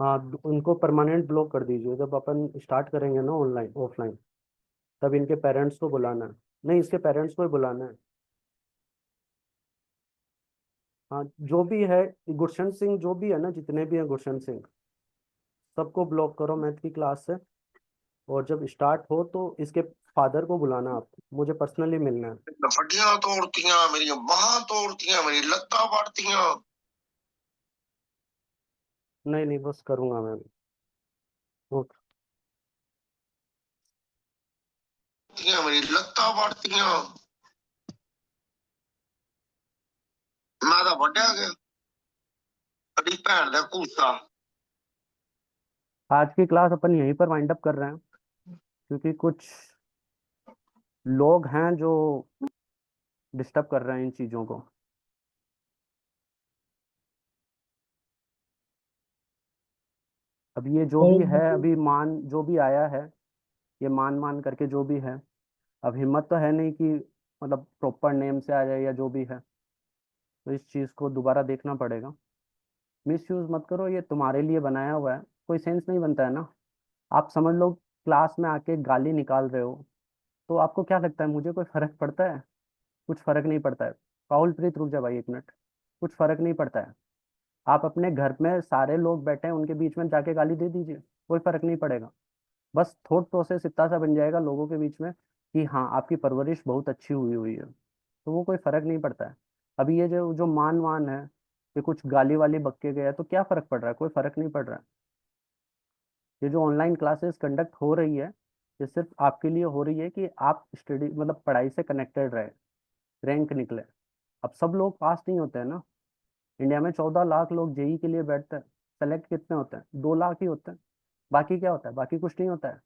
हाँ उनको परमानेंट ब्लॉक कर दीजिए, जब अपन स्टार्ट करेंगे ना ऑनलाइन ऑफलाइन तब इनके पेरेंट्स को बुलाना है। नहीं, इसके पेरेंट्स को ही बुलाना है। हाँ जो भी है, गुरशंत सिंह जो भी है ना, जितने भी हैं गुरशंत सिंह, सबको ब्लॉक करो मैथ की क्लास से। और जब स्टार्ट हो तो इसके फादर को बुलाना, आप मुझे पर्सनली मिलना है। हड्डियां तोड़तियां मेरी, बाहां तोड़तियां मेरी, लत्ता पाड़तियां नहीं नहीं, बस करूंगा मैं। ओके। मेरी लत्ता पाड़तियां। मैं तो ਵੱਢਿਆ ਗਿਆ अड़ी भैन दा कूसा। आज की क्लास अपन यहीं पर वाइंड अप कर रहे हैं, क्योंकि कुछ लोग हैं जो डिस्टर्ब कर रहे हैं इन चीज़ों को। अब ये जो भी है, अभी मान जो भी आया है, ये मान मान करके जो भी है, अब हिम्मत तो है नहीं कि मतलब प्रॉपर नेम से आ जाए या जो भी है, तो इस चीज़ को दोबारा देखना पड़ेगा। मिस यूज़ मत करो, ये तुम्हारे लिए बनाया हुआ है, कोई सेंस नहीं बनता है ना। आप समझ लो क्लास में आके गाली निकाल रहे हो, तो आपको क्या लगता है मुझे कोई फर्क पड़ता है? कुछ फर्क नहीं पड़ता है। राहुल प्रीत रुक जा भाई 1 मिनट। कुछ फर्क नहीं पड़ता है। आप अपने घर में सारे लोग बैठे हैं, उनके बीच में जाके गाली दे दीजिए, कोई फर्क नहीं पड़ेगा। बस थॉट प्रोसेस इतना सा बन जाएगा लोगों के बीच में कि हाँ आपकी परवरिश बहुत अच्छी हुई हुई है, तो वो कोई फर्क नहीं पड़ता है। अभी ये जो जो मान वान है, ये कुछ गाली वाली बक के गया तो क्या फर्क पड़ रहा है? कोई फर्क नहीं पड़ रहा है। ये जो ऑनलाइन क्लासेस कंडक्ट हो रही है, ये सिर्फ आपके लिए हो रही है कि आप स्टडी मतलब पढ़ाई से कनेक्टेड रहे, रैंक निकले। अब सब लोग पास नहीं होते हैं ना। इंडिया में 14 लाख लोग जेई के लिए बैठते हैं, सेलेक्ट कितने होते हैं? 2 लाख ही होते हैं। बाकी क्या होता है? बाकी कुछ नहीं होता है।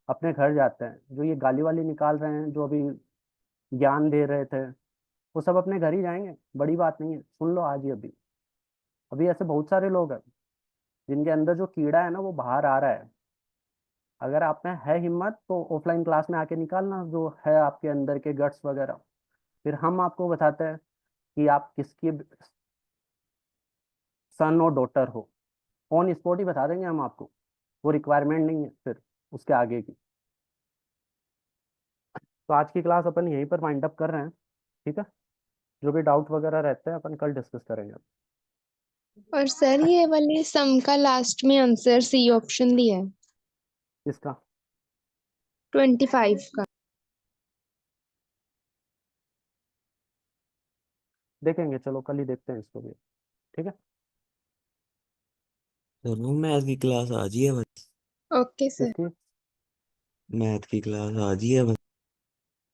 अपने घर जाते हैं। जो ये गाली वाली निकाल रहे हैं, जो अभी ज्ञान दे रहे थे, वो सब अपने घर ही जाएंगे, बड़ी बात नहीं है, सुन लो आज ही। अभी अभी ऐसे बहुत सारे लोग हैं जिनके अंदर जो कीड़ा है ना वो बाहर आ रहा है। अगर आप में है हिम्मत तो ऑफलाइन क्लास में आके निकालना जो है आपके अंदर के गट्स वगैरह, फिर हम आपको बताते हैं कि आप किसकी सन और डॉटर हो। ऑन स्पॉट ही बता देंगे हम आपको, वो रिक्वायरमेंट नहीं है फिर उसके आगे की। तो आज की क्लास अपन यहीं पर वाइंड अप कर रहे हैं। ठीक है। जो भी डाउट वगैरह रहते हैं अपन कल डिस्कस करेंगे। और सर ये वाले सम का लास्ट में आंसर सी ऑप्शन दिया है, इसका 25 का। देखेंगे, चलो कल ही देखते हैं इसको भी। ठीक है। चलो मैथ की क्लास आज ही है बस। Okay sir. इसकी मैथ की क्लास आज ही है बस।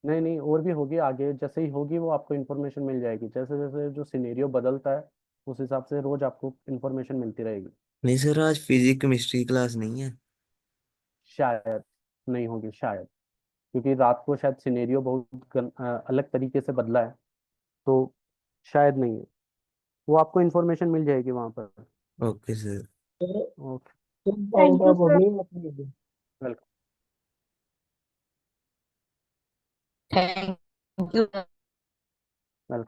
नहीं नहीं, और भी होगी आगे, जैसे ही होगी वो आपको इन्फॉर्मेशन मिल जाएगी, जैसे जैसे जो सिनेरियो बदलता है उस हिसाब से रोज आपको इन्फॉर्मेशन मिलती रहेगी। नहीं सर, आज फिजिक्स केमिस्ट्री क्लास नहीं है। शायद नहीं होगी, शायद, क्योंकि रात को शायद सिनेरियो बहुत अलग तरीके से बदला है, तो शायद नहीं है। वो आपको इन्फॉर्मेशन मिल जाएगी वहां पर। Okay sir. Okay. Out of हो गई मतलब। वेलकम। Thank you. वेलकम।